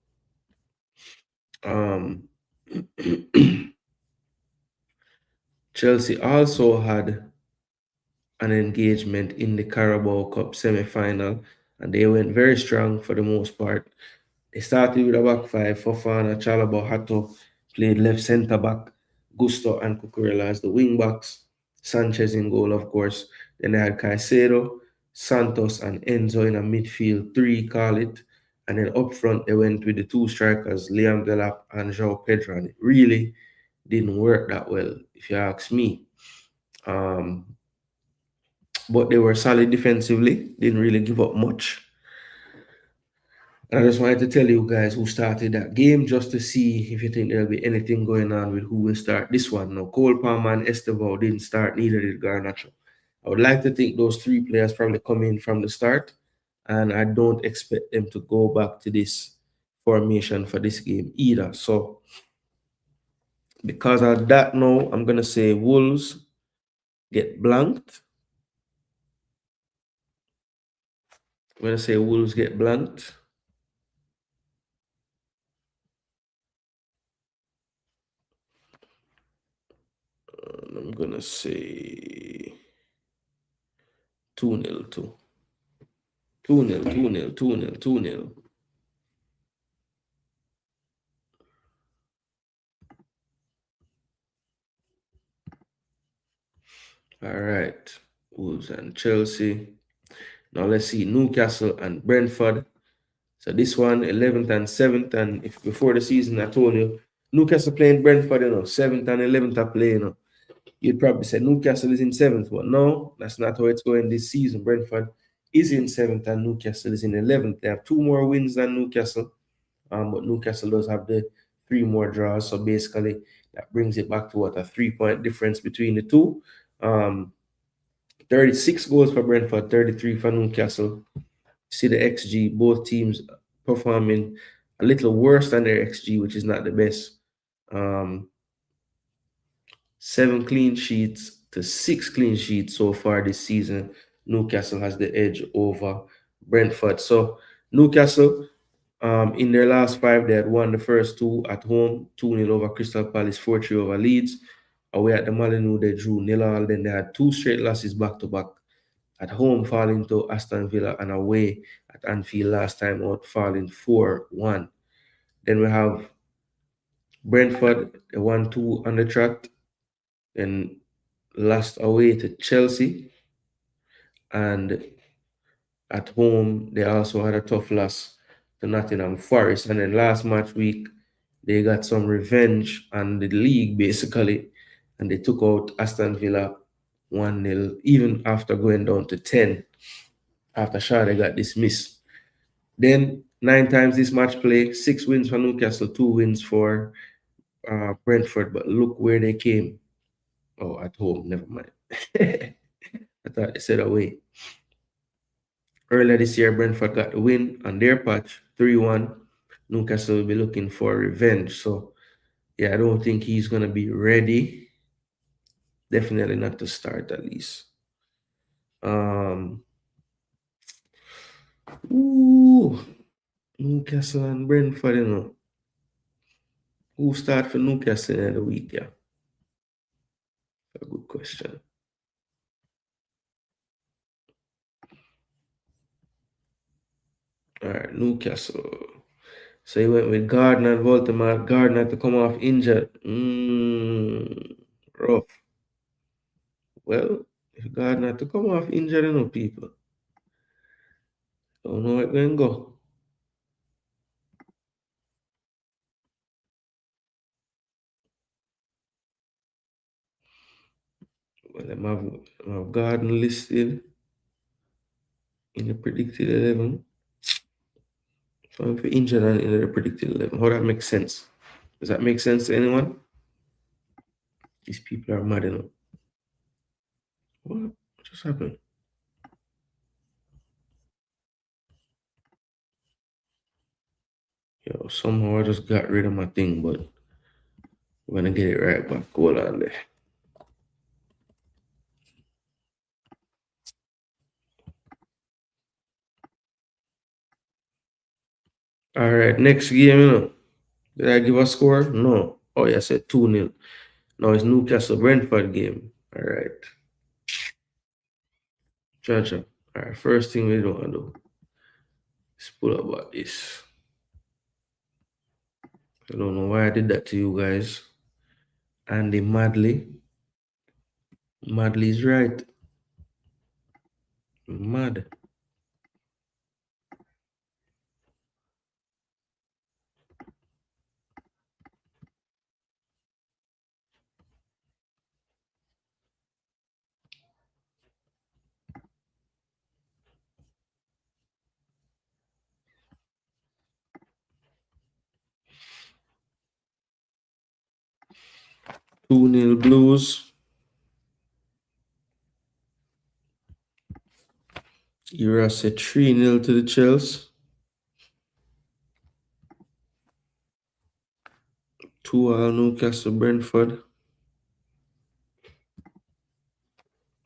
Chelsea also had an engagement in the Carabao Cup semi-final, and they went very strong for the most part. They started with a back 5. Fofana, Chalobah, Hato played left centre back. Gusto and Cucurella as the wing backs. Sanchez in goal, of course. Then they had Caicedo, Santos and Enzo in a midfield three, call it. And then up front, they went with the two strikers, Liam Delap and João Pedro. And it really didn't work that well, if you ask me. But they were solid defensively, didn't really give up much. And I just wanted to tell you guys who started that game just to see if you think there'll be anything going on with who will start this one. No, Cole Palmer and Estevao didn't start, neither did Garnacho. I would like to think those three players probably come in from the start, and I don't expect them to go back to this formation for this game either. So because of that now, I'm going to say Wolves get blanked. I'm going to say Wolves get blanked. I'm going to say 2-0 too. 2-0, 2-0, 2-0, 2-0. All right. Wolves and Chelsea. Now let's see Newcastle and Brentford. So this one, 11th and 7th. And if before the season, I told you, Newcastle playing Brentford, 7th and 11th are playing, You'd probably say Newcastle is in 7th. But no, that's not how it's going this season. Brentford is in 7th and Newcastle is in 11th. They have 2 more wins than Newcastle. But Newcastle does have the 3 more draws. So basically, that brings it back to what, a 3-point difference between the two. 36 goals for Brentford, 33 for Newcastle. See the XG, both teams performing a little worse than their XG, which is not the best. 7 clean sheets to 6 clean sheets so far this season. Newcastle has the edge over Brentford. So Newcastle, in their last 5, they had won the first 2 at home, 2-0 over Crystal Palace, 4-3 over Leeds. Away at the Molineux, they drew 0-0. Then they had 2 straight losses back-to-back. At home, falling to Aston Villa, and away at Anfield last time out, falling 4-1. Then we have Brentford, they 1-2 on the trot. Then lost away to Chelsea. And at home, they also had a tough loss to Nottingham Forest. And then last match week, they got some revenge on the league, basically. And they took out Aston Villa 1-0, even after going down to 10. After Shade got dismissed. Then 9 times this match play, 6 wins for Newcastle, 2 wins for Brentford. But look where they came. Oh, at home, never mind. I thought they said away. Earlier this year, Brentford got the win on their patch, 3-1. Newcastle will be looking for revenge. So, yeah, I don't think he's going to be ready. Definitely not to start, at least. Newcastle and Brentford, Who start for Newcastle in the week, yeah? A good question. All right, Newcastle. So he went with Gardner and Voldemort. Gardner to come off injured. Rough. Well, if Gardner to come off injured, people. Don't know where it's going to go. Well, I have Gardner listed in the predicted 11. So if you're injured and in the predicted 11, how that makes sense? Does that make sense to anyone? These people are mad, What just happened? Yo, somehow I just got rid of my thing, but we're gonna get it right back. Hold on there. All right, next game, Did I give a score? No. Oh, yeah, I said 2-0. Now it's Newcastle Brentford game. All right. Jaja. All right, first thing we want to do is pull up about this. I don't know why I did that to you guys. Andy Madley. Madley is right. Mad. Two 0 Blues. Ira said 3-0 to the Chelsea. 2-2 Newcastle Brentford.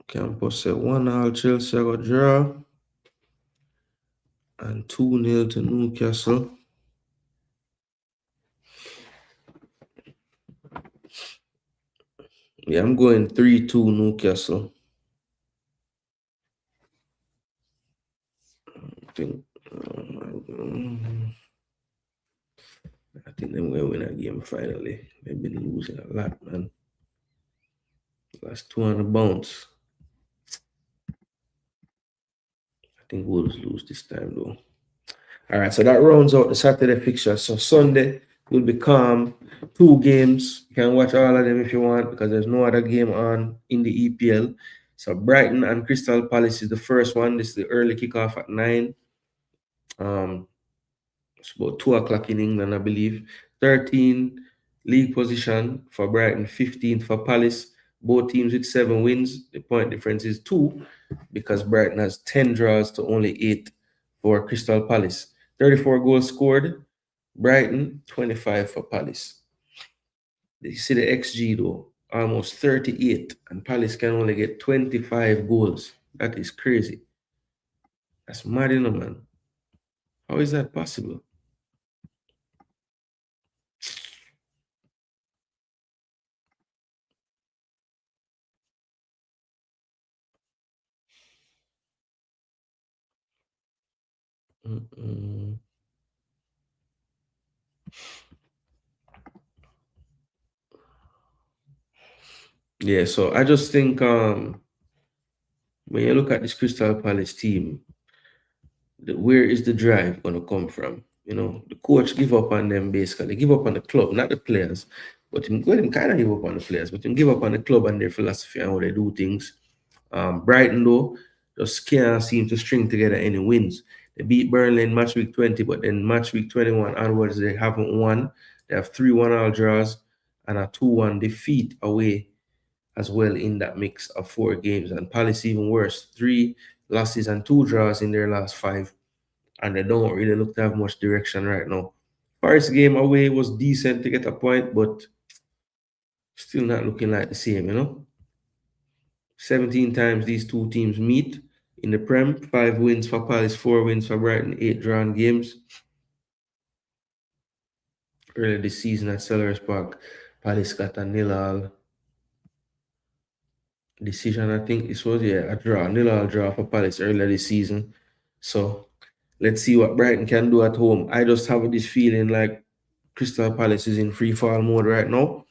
Campos said 1-1 Chelsea got draw. And 2-0 to Newcastle. Yeah, I'm going 3-2 Newcastle. I think they're going to win a game finally. They've been losing a lot, man. Last 2 on the bounce. I think Wolves lose this time, though. All right, so that rounds out the Saturday fixture. So Sunday will be calm. 2 games. You can watch all of them if you want because there's no other game on in the EPL. So Brighton and Crystal Palace is the first one. This is the early kickoff at 9. It's about 2 o'clock in England, I believe. 13 league position for Brighton, 15th for Palace. Both teams with 7 wins. The point difference is 2 because Brighton has 10 draws to only 8 for Crystal Palace. 34 goals scored. Brighton, 25 for Palace. You see the XG though, almost 38, and Palace can only get 25 goals. That is crazy. That's mad, you know, man. How is that possible? Yeah, so I just think when you look at this Crystal Palace team, where is the drive going to come from? You know, the coach give up on them basically, give up on the club, not the players. But him kind of give up on the players, but him give up on the club and their philosophy and how they do things. Brighton though just can't seem to string together any wins. They beat Burnley in match week 20, but then match week 21 onwards they haven't won. They have 3-1 draws and a 2-1 defeat away as well in that mix of 4 games. And Palace even worse, 3 losses and 2 draws in their last 5, and they don't really look to have much direction right now. First game away was decent to get a point, but still not looking like the same, you know. 17 times these two teams meet in the Prem. 5 wins for Palace, 4 wins for Brighton, 8 drawn games. Earlier this season at Selhurst Park, Palace got a 0-0 decision. I think this was a draw, 0-0 draw for Palace earlier this season. So let's see what Brighton can do at home. I just have this feeling like Crystal Palace is in free fall mode right now.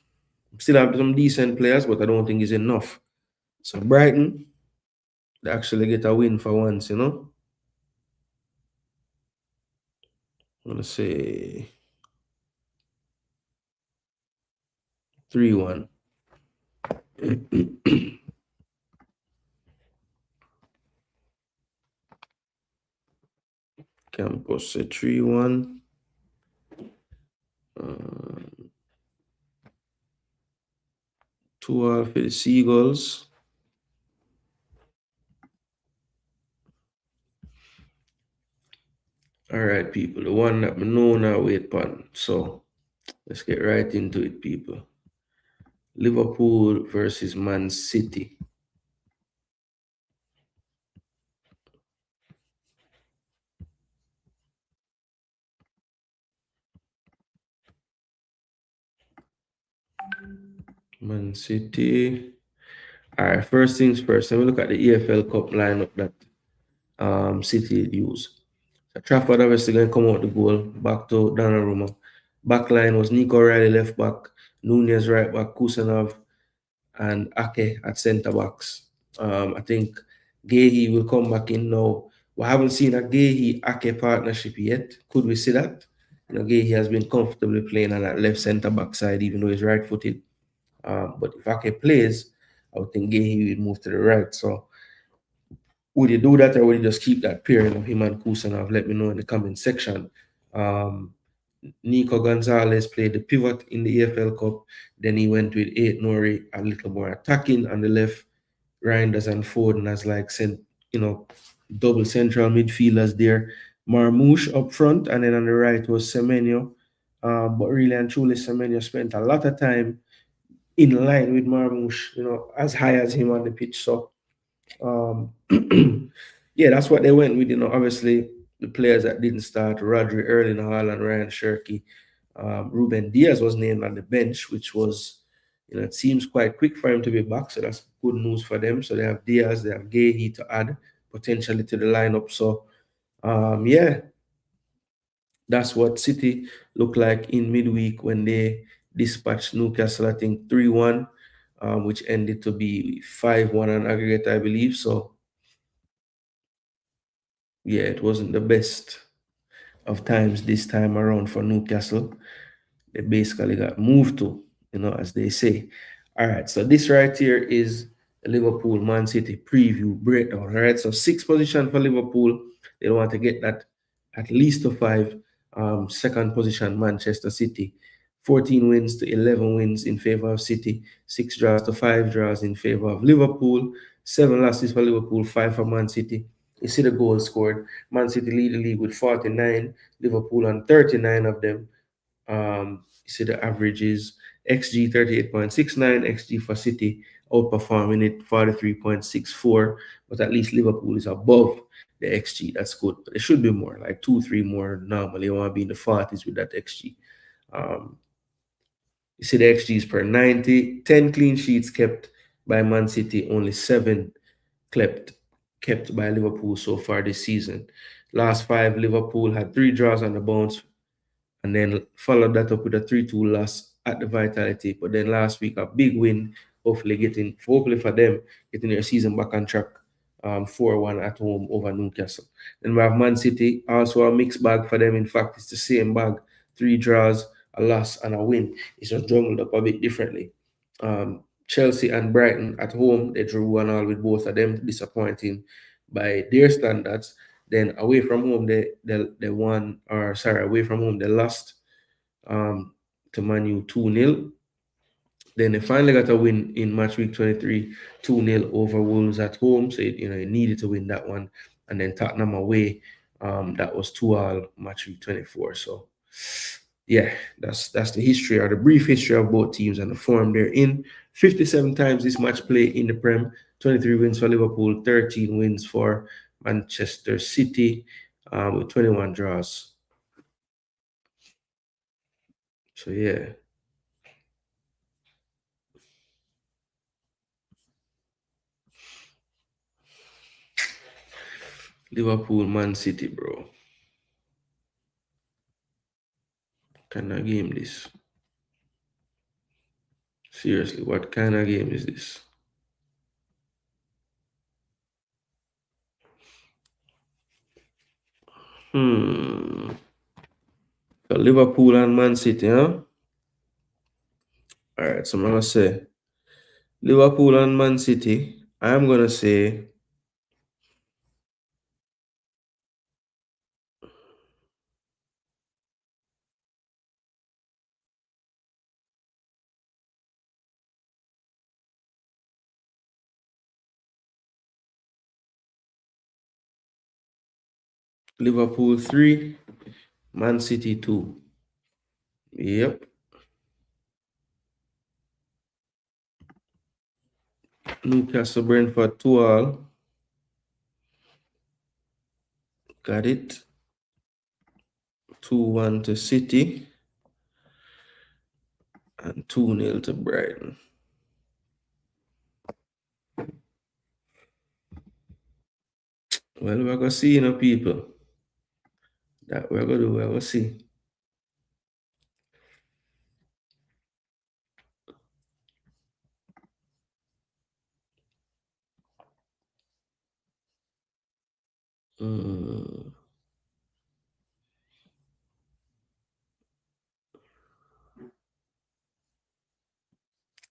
Still have some decent players, but I don't think it's enough. So Brighton, they actually get a win for once, you know. I'm gonna say 3-1. Campos say 3-1. 2-2 for the Seagulls. All right, people. The one that we know now wait on. So let's get right into it, people. Liverpool versus Man City. Man City. All right, first things first. Let me look at the EFL Cup lineup that City use. So Trafford obviously going to come out the goal. Back to Donnarumma. Back line was Nico Riley left back, Nunez right back, Kusanov, and Ake at centre backs. I think Gahey will come back in now. We haven't seen a Gahey-Ake partnership yet. Could we see that? Gahey has been comfortably playing on that left centre back side, even though he's right-footed. But if Ake plays, I would think Gahey will move to the right. So would you do that, or would you just keep that pairing of him and Kusanov? Let me know in the comment section. Um, Nico Gonzalez played the pivot in the EFL Cup. Then he went with Eight Nori, a little more attacking on the left. Reinders and Foden as like double central midfielders there. Marmoush up front, and then on the right was Semenyo. But really and truly, Semenyo spent a lot of time in line with Marmoush, as high as him on the pitch. So um, yeah, that's what they went with. Obviously the players that didn't start: Rodri, Erling Haaland, Ryan Shirky. Ruben Diaz was named on the bench, which was, it seems quite quick for him to be back. So that's good news for them. So they have Diaz, they have Gahey to add potentially to the lineup. So yeah, that's what City looked like in midweek when they dispatched Newcastle, I think 3-1, which ended to be 5-1 on aggregate, I believe. So yeah, it wasn't the best of times this time around for Newcastle. They basically got moved to, as they say. All right, so this right here is the Liverpool Man City preview breakdown. All right, so 6th position for Liverpool. They want to get that at least to 5. 2nd position, Manchester City. 14 wins to 11 wins in favor of City. 6 draws to 5 draws in favor of Liverpool. 7 losses for Liverpool, 5 for Man City. You see the goals scored. Man City lead the league with 49, Liverpool on 39 of them. You see the average is XG 38.69, XG for City outperforming it 43.64, but at least Liverpool is above the XG. That's good, but it should be more, like 2-3 more normally. You want to be in the 40s with that XG. Um, you see the XGs per 90, 10 clean sheets kept by Man City, only 7 kept by Liverpool so far this season. Last 5, Liverpool had 3 draws on the bounce, and then followed that up with a 3-2 loss at the Vitality. But then last week, a big win, hopefully for them, getting their season back on track, 4-1 at home over Newcastle. Then we have Man City, also a mixed bag for them. In fact, it's the same bag: 3 draws, a loss, and a win. It's just jumbled up a bit differently. Chelsea and Brighton at home, they drew 1-1 with both of them, disappointing by their standards. Then away from home, they won, or sorry, away from home, they lost to Man U 2-0. Then they finally got a win in match week 23, 2-0 over Wolves at home. So it needed to win that one. And then Tottenham away, that was 2-2 match week 24. So yeah, that's the history, or the brief history of both teams and the form they're in. 57 times this match play in the Prem, 23 wins for Liverpool, 13 wins for Manchester City, with 21 draws. So yeah. Liverpool, Man City, bro. Kind of game this? Seriously, what kind of game is this? So Liverpool and Man City, huh? All right, so I'm gonna say Liverpool and Man City. I'm gonna say Liverpool 3, Man City 2. Yep. Newcastle, Brentford 2-2. Got it. 2-1 to City and 2-0 to Brighton. Well, we're gonna see, people. That we're gonna do, we're gonna see.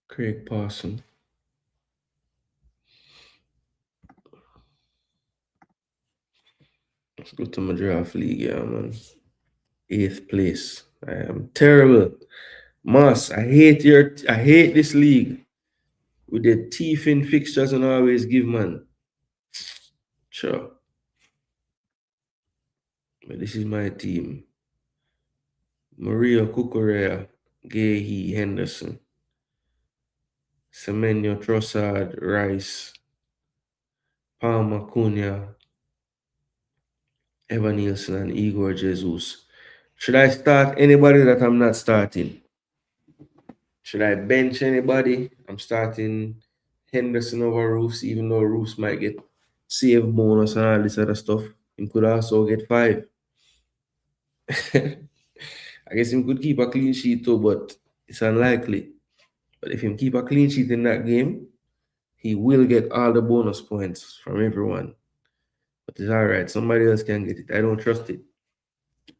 Craig Parson. Let's go to my draft league, yeah, man. 8th place. I am terrible. Moss, I hate this league. With the teeth in fixtures and always give, man. Sure. But this is my team. Maria Cucurella, Gahey, Henderson, Semenyo, Trossard, Rice, Palmer, Cunha, Evan Nielsen, and Igor Jesus. Should I start anybody that I'm not starting? Should I bench anybody? I'm starting Henderson over Roofs, even though Roofs might get save bonus and all this other stuff. He could also get 5. I guess he could keep a clean sheet too, but it's unlikely. But if he keep a clean sheet in that game, he will get all the bonus points from everyone. But it's all right. Somebody else can get it. I don't trust it.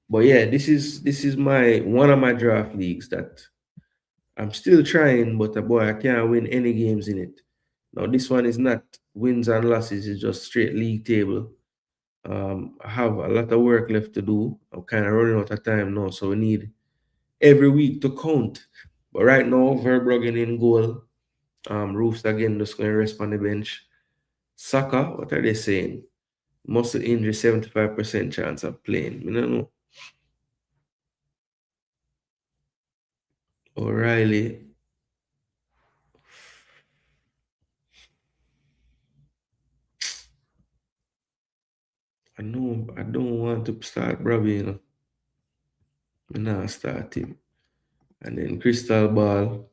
But yeah, this is my one of my draft leagues that I'm still trying, but boy, I can't win any games in it. Now this one is not wins and losses; it's just straight league table. I have a lot of work left to do. I'm kind of running out of time now, so we need every week to count. But right now, Verbruggen in goal. Roofs again just going to rest on the bench. Saka, what are they saying? Muscle injury, 75% chance of playing. I don't know. O'Reilly. I know I don't want to start Bobby, I'm not start him. And then Crystal Ball.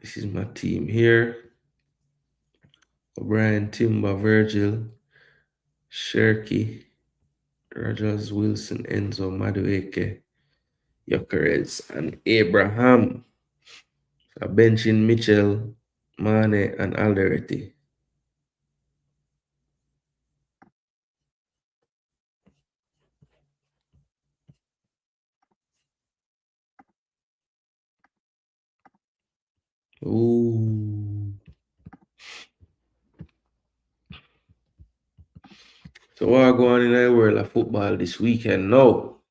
This is my team here. O'Brien, Timber, Virgil, Sherky, Rogers, Wilson, Enzo, Madueke, Yokerez, and Abraham. Benching Mitchell, Mane, and Alderete. Ooh. So what going on in the world of football this weekend? No.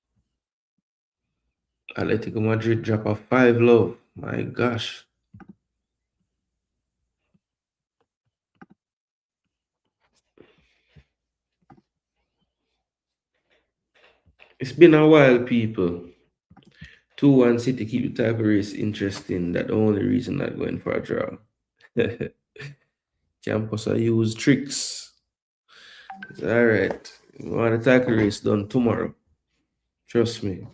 Atletico Madrid drop a 5 love. My gosh. It's been a while, people. 2-1 City keep the type of race interesting. That's the only reason not going for a draw. Campus I use tricks. It's all right. We want the tackle race done tomorrow. Trust me.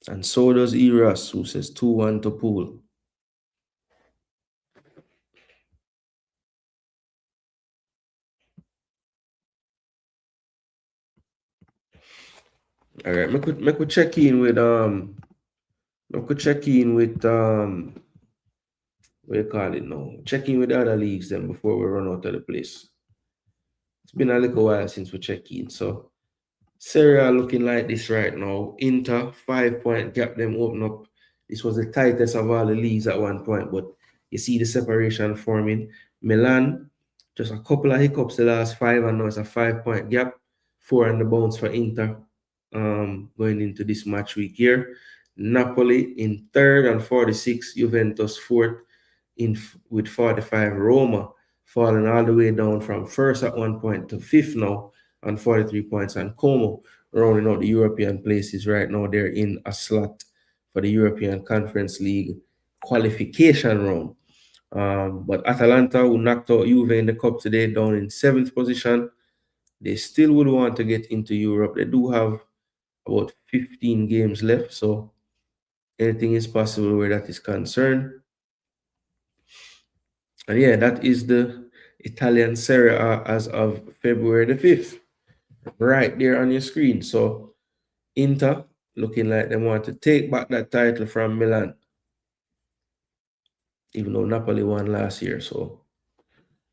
And so does Eras, who says 2-1 to Pool. All right, make we check in with what you call it now? Check in with the other leagues then before we run out of the place. It's been a little while since we check in. So Serie A looking like this right now. Inter, 5-point gap, them open up. This was the tightest of all the leagues at one point, but you see the separation forming. Milan, just a couple of hiccups the last 5, and now it's a 5-point gap. 4 on the bounce for Inter going into this match week here. Napoli in third and 46, Juventus fourth with 45, Roma falling all the way down from first at one point to fifth now on 43 points, and Como rounding out the European places right now. They're in a slot for the European Conference League qualification round. But Atalanta, who knocked out Juve in the cup today, down in 7th position. They still would want to get into Europe. They do have about 15 games left, so anything is possible where that is concerned. And yeah, that is the Italian Serie A as of February the 5th. Right there on your screen. So Inter looking like they want to take back that title from Milan. Even though Napoli won last year. So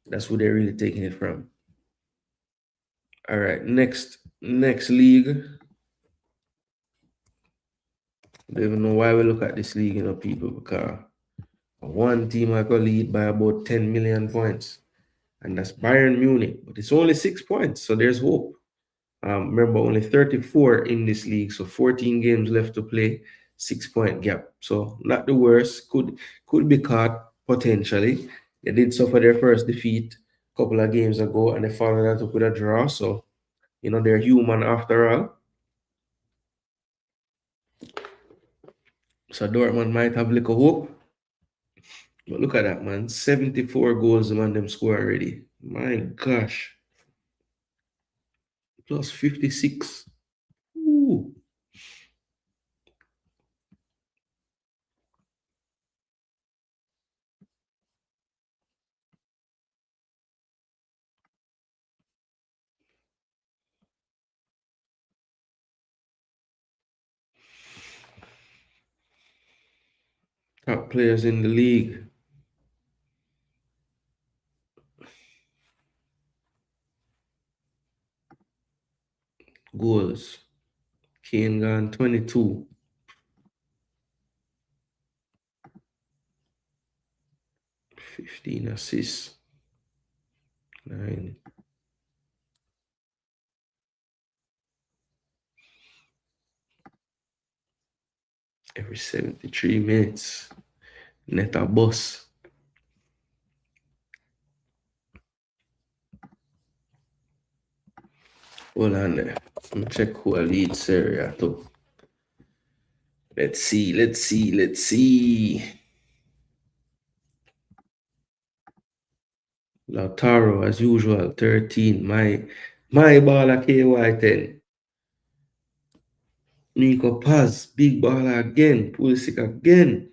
that's who they're really taking it from. All right, next league. I don't even know why we look at this league, people, because one team I could lead by about 10 million points, and that's Bayern Munich. But it's only 6 points, so there's hope. Remember, only 34 in this league, so 14 games left to play, 6-point gap. So not the worst. Could be caught potentially. They did suffer their first defeat a couple of games ago, and they followed that up with a draw. So they're human after all. So Dortmund might have little hope. But look at that, man. 74 goals the man them score already. My gosh. Plus 56. Ooh. Top players in the league. Goals. Kane gone 22. 15 assists. 9. Every 73 minutes. Net a bus. Hold on there. Let me check who I lead Serie A to. Let's see. Lautaro, as usual, 13. My baller KY 10. Nico Paz, big baller again. Pulisic again.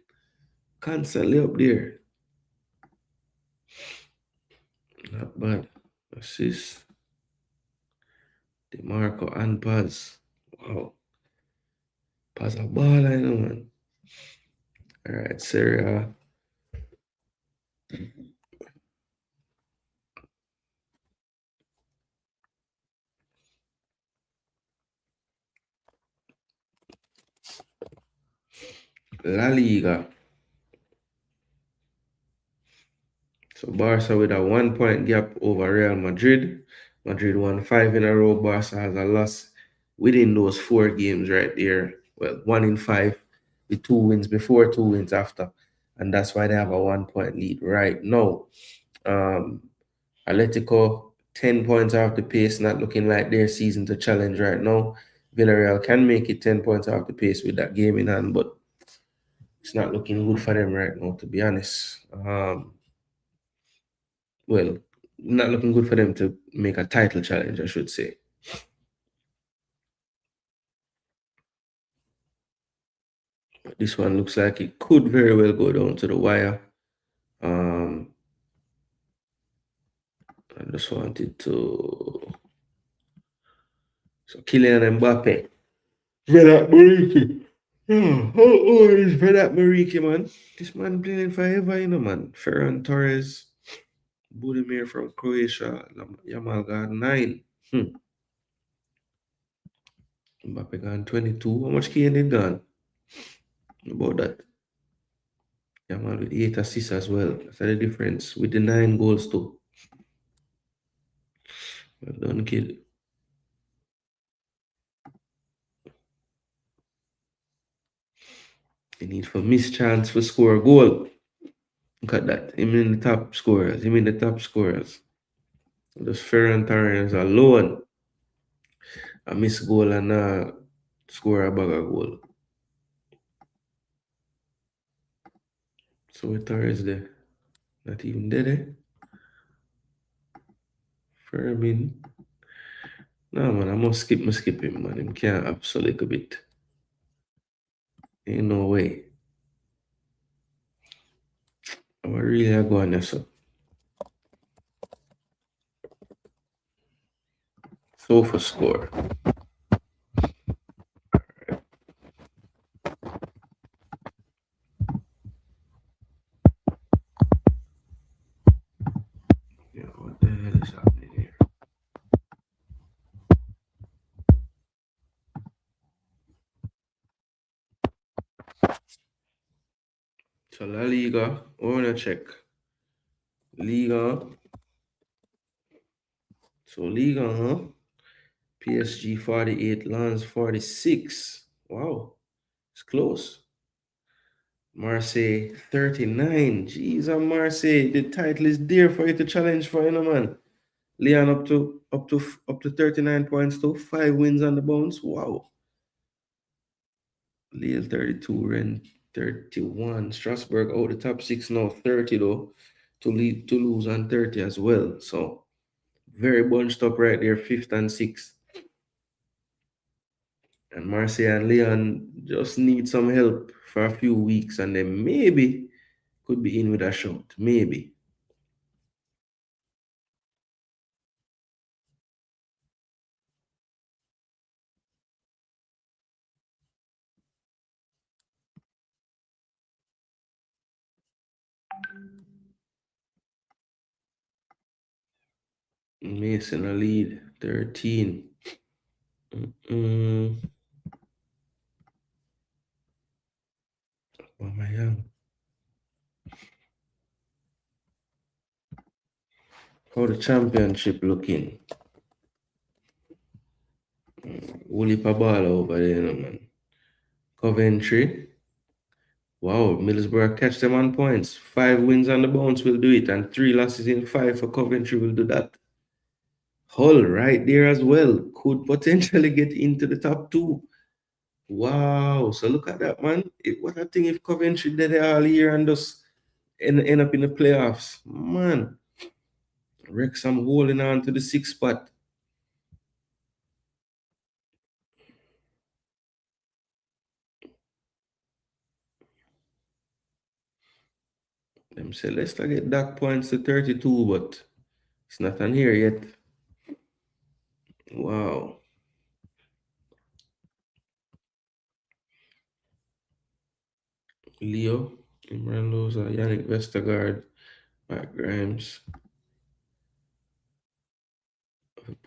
Constantly up there. Not bad. Assist. DeMarco and Paz. Wow. Paz a baller, man. All right, Serie A. La Liga. So Barca with a 1-point gap over Real Madrid. Madrid won 5 in a row. Barca has a loss within those 4 games right there. Well, 1 in 5 with 2 wins before, 2 wins after. And that's why they have a 1-point lead right now. Atletico, 10 points off the pace, not looking like their season to challenge right now. Villarreal can make it 10 points off the pace with that game in hand, but it's not looking good for them right now, to be honest. Well, not looking good for them to make a title challenge, I should say. This one looks like it could very well go down to the wire. I just wanted to... So Kylian Mbappe. Vedat Mariki. How old is Vedat Mariki, man? This man playing forever, man. Ferran Torres. Budimir from Croatia. Yamal got 9. Mbappe got 22. How much Kane did gone? About that. Yamal with 8 assists as well. That's the difference with the 9 goals too. Well done, kid. They need for miss chance for score a goal. Look at that. Him in the top scorers. Just Ferran Torres alone. A miss goal and score a bag of goal. So with Torres there. Not even there, eh? Fermin. No, man, I must skip him, man. Him can't absolutely a bit. Ain't no way. I'm really going there, so. So for score. Yeah, what the hell is happening here? La Liga. I wanna check. Liga. So Liga, huh? PSG 48, Lens 46. Wow, it's close. Marseille 39. Jeez, Marseille, the title is there for you to challenge for, man. Leon up to 39 points too. 5 wins on the bounce. Wow. Lille 32, Rennes 31. Strasbourg out the top 6 now, 30 though. To lead Toulouse on 30 as well. So very bunched up right there, 5th and 6th. And Marseille and Leon just need some help for a few weeks, and then maybe could be in with a shot. Maybe. Mason a lead, 13. Aubameyang. How the championship looking? Woolly Pabala over there, man. Coventry. Wow, Middlesbrough catch them on points. 5 wins on the bounce will do it, and 3 losses in 5 for Coventry will do that. Hull right there as well. Could potentially get into the top 2. Wow. So look at that, man. What a thing if Coventry did it all year and just end up in the playoffs. Man. Wrexham holding on to the 6th spot. Them say Leicester get back points to 32, but it's not on here yet. Wow. Leo, Imran Loza, Yannick Vestergaard, Matt Grimes,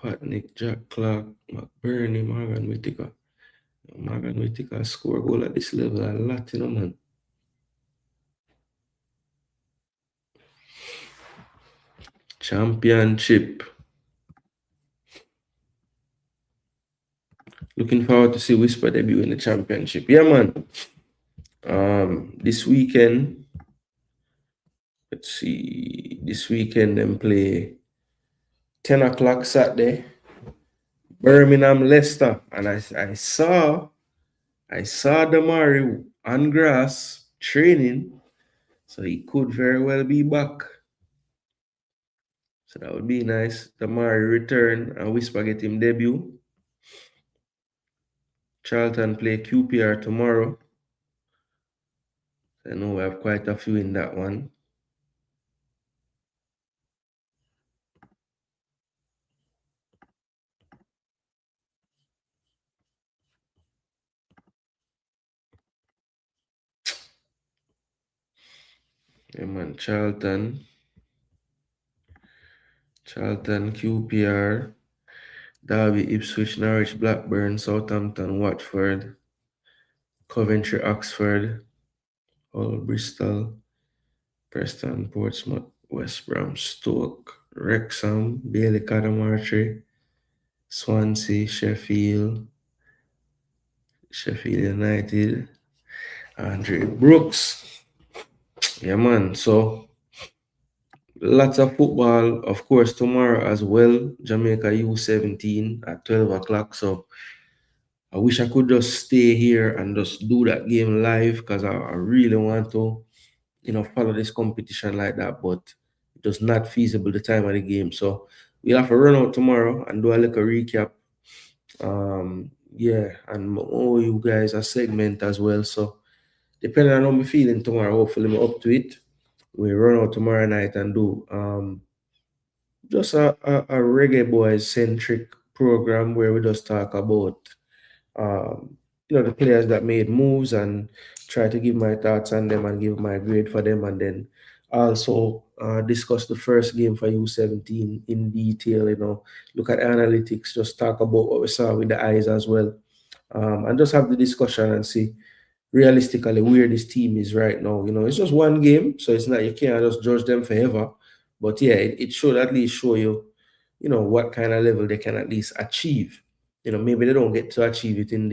Patnick, Jack Clark, McBurney, Morgan Whittaker. Morgan Whittaker score goal at this level a lot, man. Championship. Looking forward to see Whisper debut in the championship. Yeah, man. This weekend, let's see. This weekend, them play 10 o'clock Saturday. Birmingham, Leicester. And I saw Damari on grass training. So he could very well be back. So that would be nice. Damari return and Whisper get him debut. Charlton play QPR tomorrow. I know we have quite a few in that one. Yeah, man. Charlton, QPR, Derby, Ipswich, Norwich, Blackburn, Southampton, Watford, Coventry, Oxford, Hull, Bristol, Preston, Portsmouth, West Brom, Stoke, Wrexham, Bailey, Cadamartry, Swansea, Sheffield United, Andre Brooks. Yeah, man. So lots of football, of course, tomorrow as well. Jamaica U17 at 12 o'clock. So I wish I could just stay here and just do that game live because I really want to, follow this competition like that. But it was not feasible the time of the game. So we'll have to run out tomorrow and do a little recap. Yeah, and all you guys a segment as well. So depending on how I'm feeling tomorrow, hopefully I'm up to it. We run out tomorrow night and do just a reggae boys centric program where we just talk about the players that made moves and try to give my thoughts on them and give my grade for them, and then also discuss the first game for U17 in detail. Look at analytics, just talk about what we saw with the eyes as well, and just have the discussion and see realistically where this team is right now. It's just one game, so it's not, you can't just judge them forever. But yeah, it should at least show you, what kind of level they can at least achieve. Maybe they don't get to achieve it in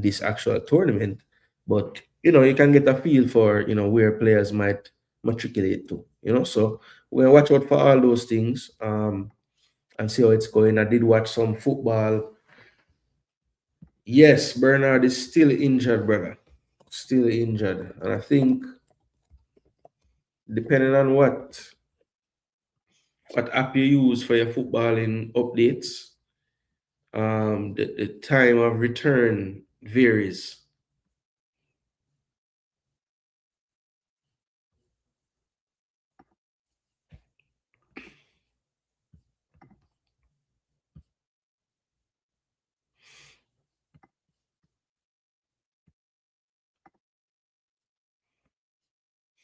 this actual tournament, but you can get a feel for where players might matriculate to. So we'll watch out for all those things, and see how it's going. I did watch some football. Yes, Bernard is still injured, brother. Still injured. And I think depending on what app you use for your footballing updates, the time of return varies.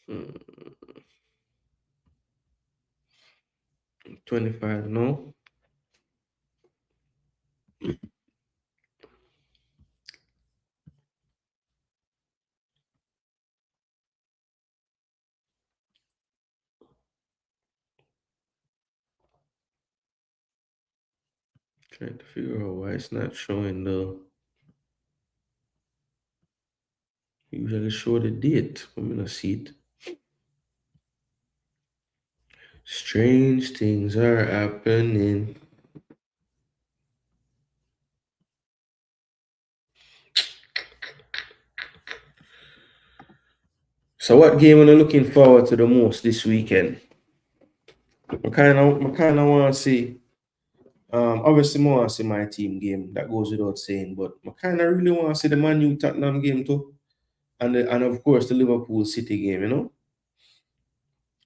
Hmm, 25, no? Trying to figure out why it's not showing the usually show the date. I'm gonna see it. Strange things are happening. So what game are you looking forward to the most this weekend? I kinda wanna see. Obviously, I want to see my team game. That goes without saying. But I kind of really want to see the Man U Tottenham game too, and of course the Liverpool City game.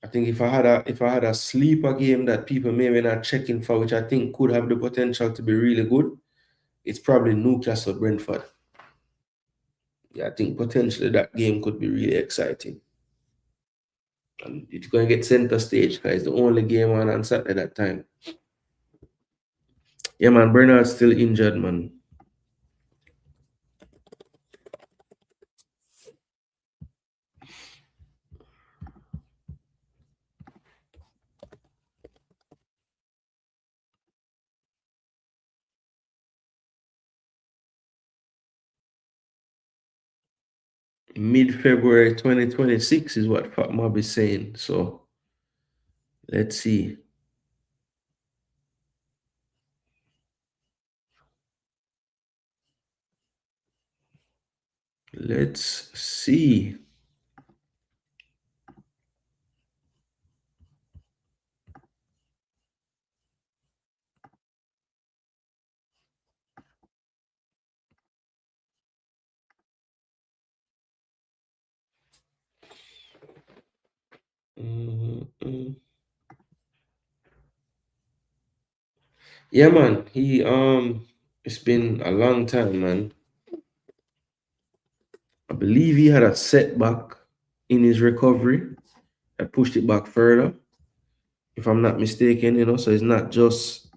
I think if I had a sleeper game that people maybe not checking for, which I think could have the potential to be really good, it's probably Newcastle Brentford. Yeah, I think potentially that game could be really exciting, and it's going to get center stage because it's the only game on Saturday that time. Yeah, man, Bernard's still injured, man. Mid-February 2026 is what Fatma is saying. So let's see. Let's see. Mhm. Yeah, man. It's been a long time, man. I believe he had a setback in his recovery that pushed it back further, if I'm not mistaken. So it's not just,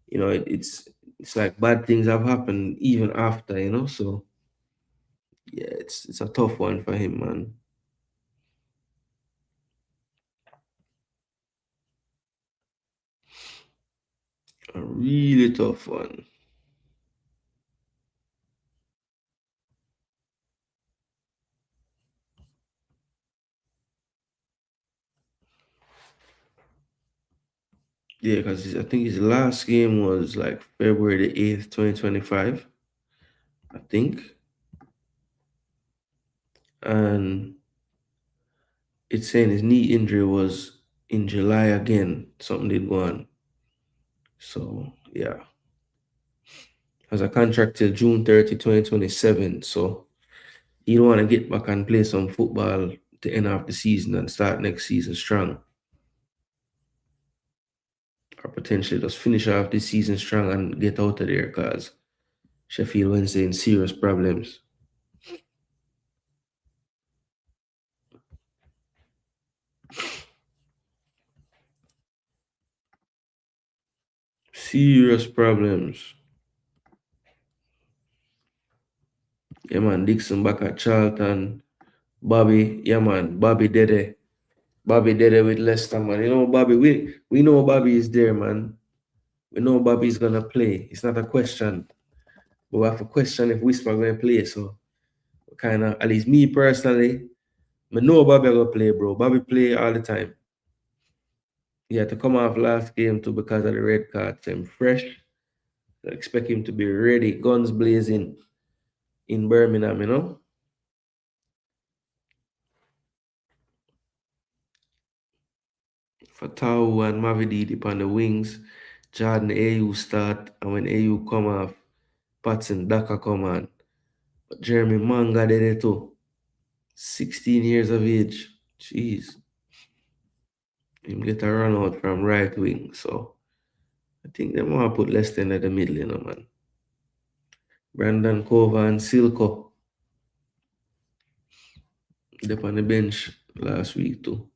it's like bad things have happened even after. So yeah, it's a tough one for him, man. A really tough one. Yeah, because I think his last game was like February the 8th, 2025, I think. And it's saying his knee injury was in July again. Something did go on. So, yeah. Has a contract till June 30, 2027. So, he don't want to get back and play some football to end off the season and start next season strong. Or potentially just finish off this season strong and get out of there because Sheffield Wednesday in serious problems. Serious problems. Yeah, man. Dixon back at Charlton. Bobby, yeah, man. Bobby Dede. Bobby Dede with Leicester, man. You know, Bobby, we know Bobby is there, man. We know Bobby's gonna play. It's not a question. But we have a question if Whisper gonna play. So kind of, at least me personally, I know Bobby gonna play, bro. Bobby play all the time. He had to come off last game too because of the red card. So I'm fresh. I expect him to be ready, guns blazing in Birmingham, you know. For Tau and Mavididi on the wings, Jordan AU start, and when AU come off, Patson Daka come on. But Jeremy Manga did it too. 16 years of age. Jeez. Him get a run out from right wing. So I think they want to put Leicester at the middle, you know, man. Brandon Cova and Silko. They on the bench last week too.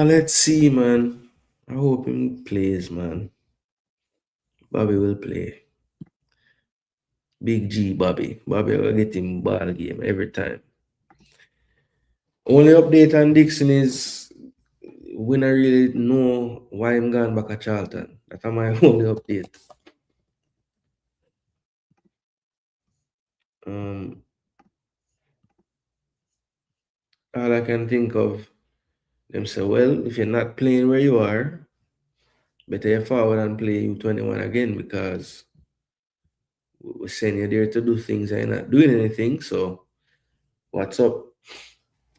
Let's see, man. I hope he plays, man. Bobby will play. Big G Bobby. Bobby will get him ball game every time. Only update on Dixon is we don't really know why I'm gone back at Charlton. That's my only update. All I can think of them say, well, if you're not playing where you are, better you forward and play U21 again because we send you there to do things and you're not doing anything. So what's up?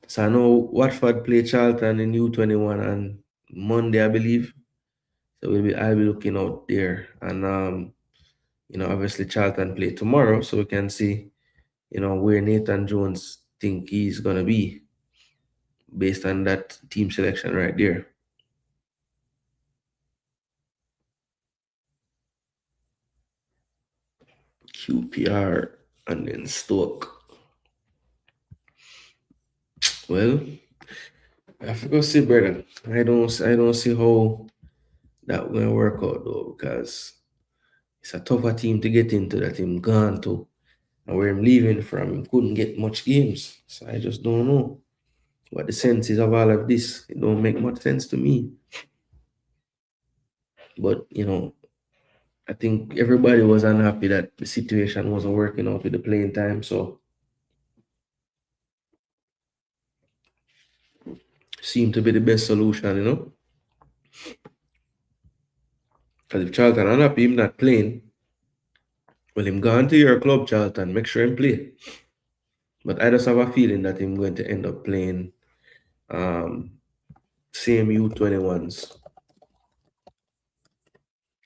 So I know Watford play Charlton in U21 on Monday, I believe. So I'll be looking out there. And obviously Charlton play tomorrow, so we can see, where Nathan Jones think he's gonna be based on that team selection right there. QPR and then Stoke. Well, I have to go see, brother. I don't see how that will work out though, because it's a tougher team to get into that him gone to. And where I'm leaving from, he couldn't get much games. So I just don't know what the sense is of all of this. It don't make much sense to me. But I think everybody was unhappy that the situation wasn't working out with the playing time. So seemed to be the best solution, Because if Charlton unhappy him not playing, well, him gone to your club, Charlton. Make sure him play. But I just have a feeling that I'm going to end up playing same U21s.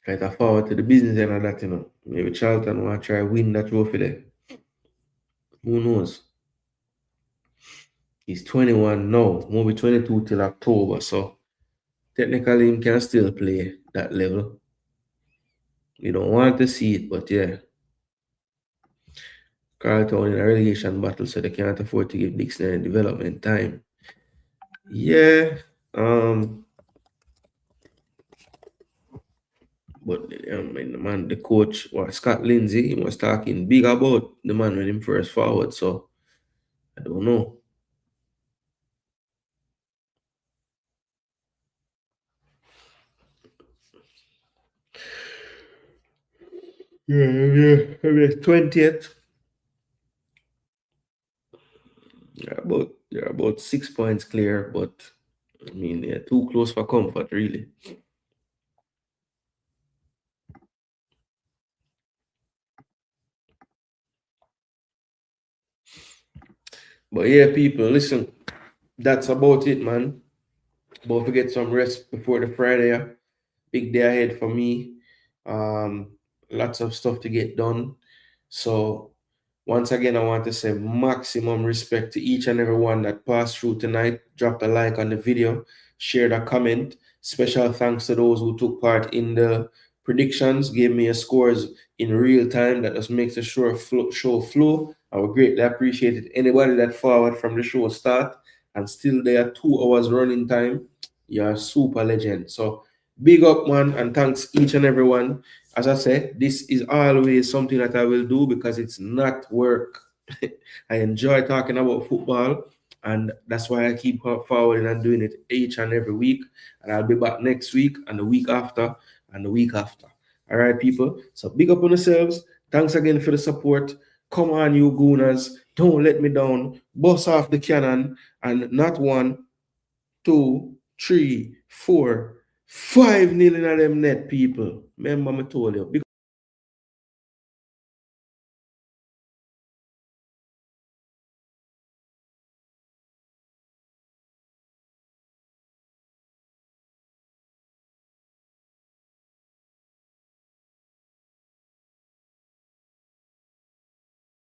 Kind of forward to the business end of that, Maybe Charlton want to try win that trophy there. Who knows? He's 21 now, maybe 22 till October. So technically, he can still play that level. You don't want to see it, but yeah. Carlton in a relegation battle, so they can't afford to give Dixon any development time. Yeah. But the coach, Scott Lindsay, he was talking big about the man with him first forward. So I don't know. Yeah. 20th. They're about 6 points clear, but I mean they're too close for comfort, really. But yeah, people, listen, that's about it, man. Don't forget some rest before the Friday. Big day ahead for me. Lots of stuff to get done. So once again, I want to say maximum respect to each and every one that passed through tonight. Drop a like on the video, share a comment. Special thanks to those who took part in the predictions, gave me a scores in real time. That just makes the show flow I would greatly appreciate it. Anybody that forward from the show start and still there 2 hours running time, you're a super legend. So big up, man, and thanks each and everyone. As I said, this is always something that I will do because it's not work. I enjoy talking about football, and that's why I keep forwarding and doing it each and every week. And I'll be back next week and the week after and the week after. All right, people. So big up on yourselves. Thanks again for the support. Come on, you gooners. Don't let me down. Bust off the cannon. And not 1, 2, 3, 4, 5 nil in them net, people. Remember, I told you.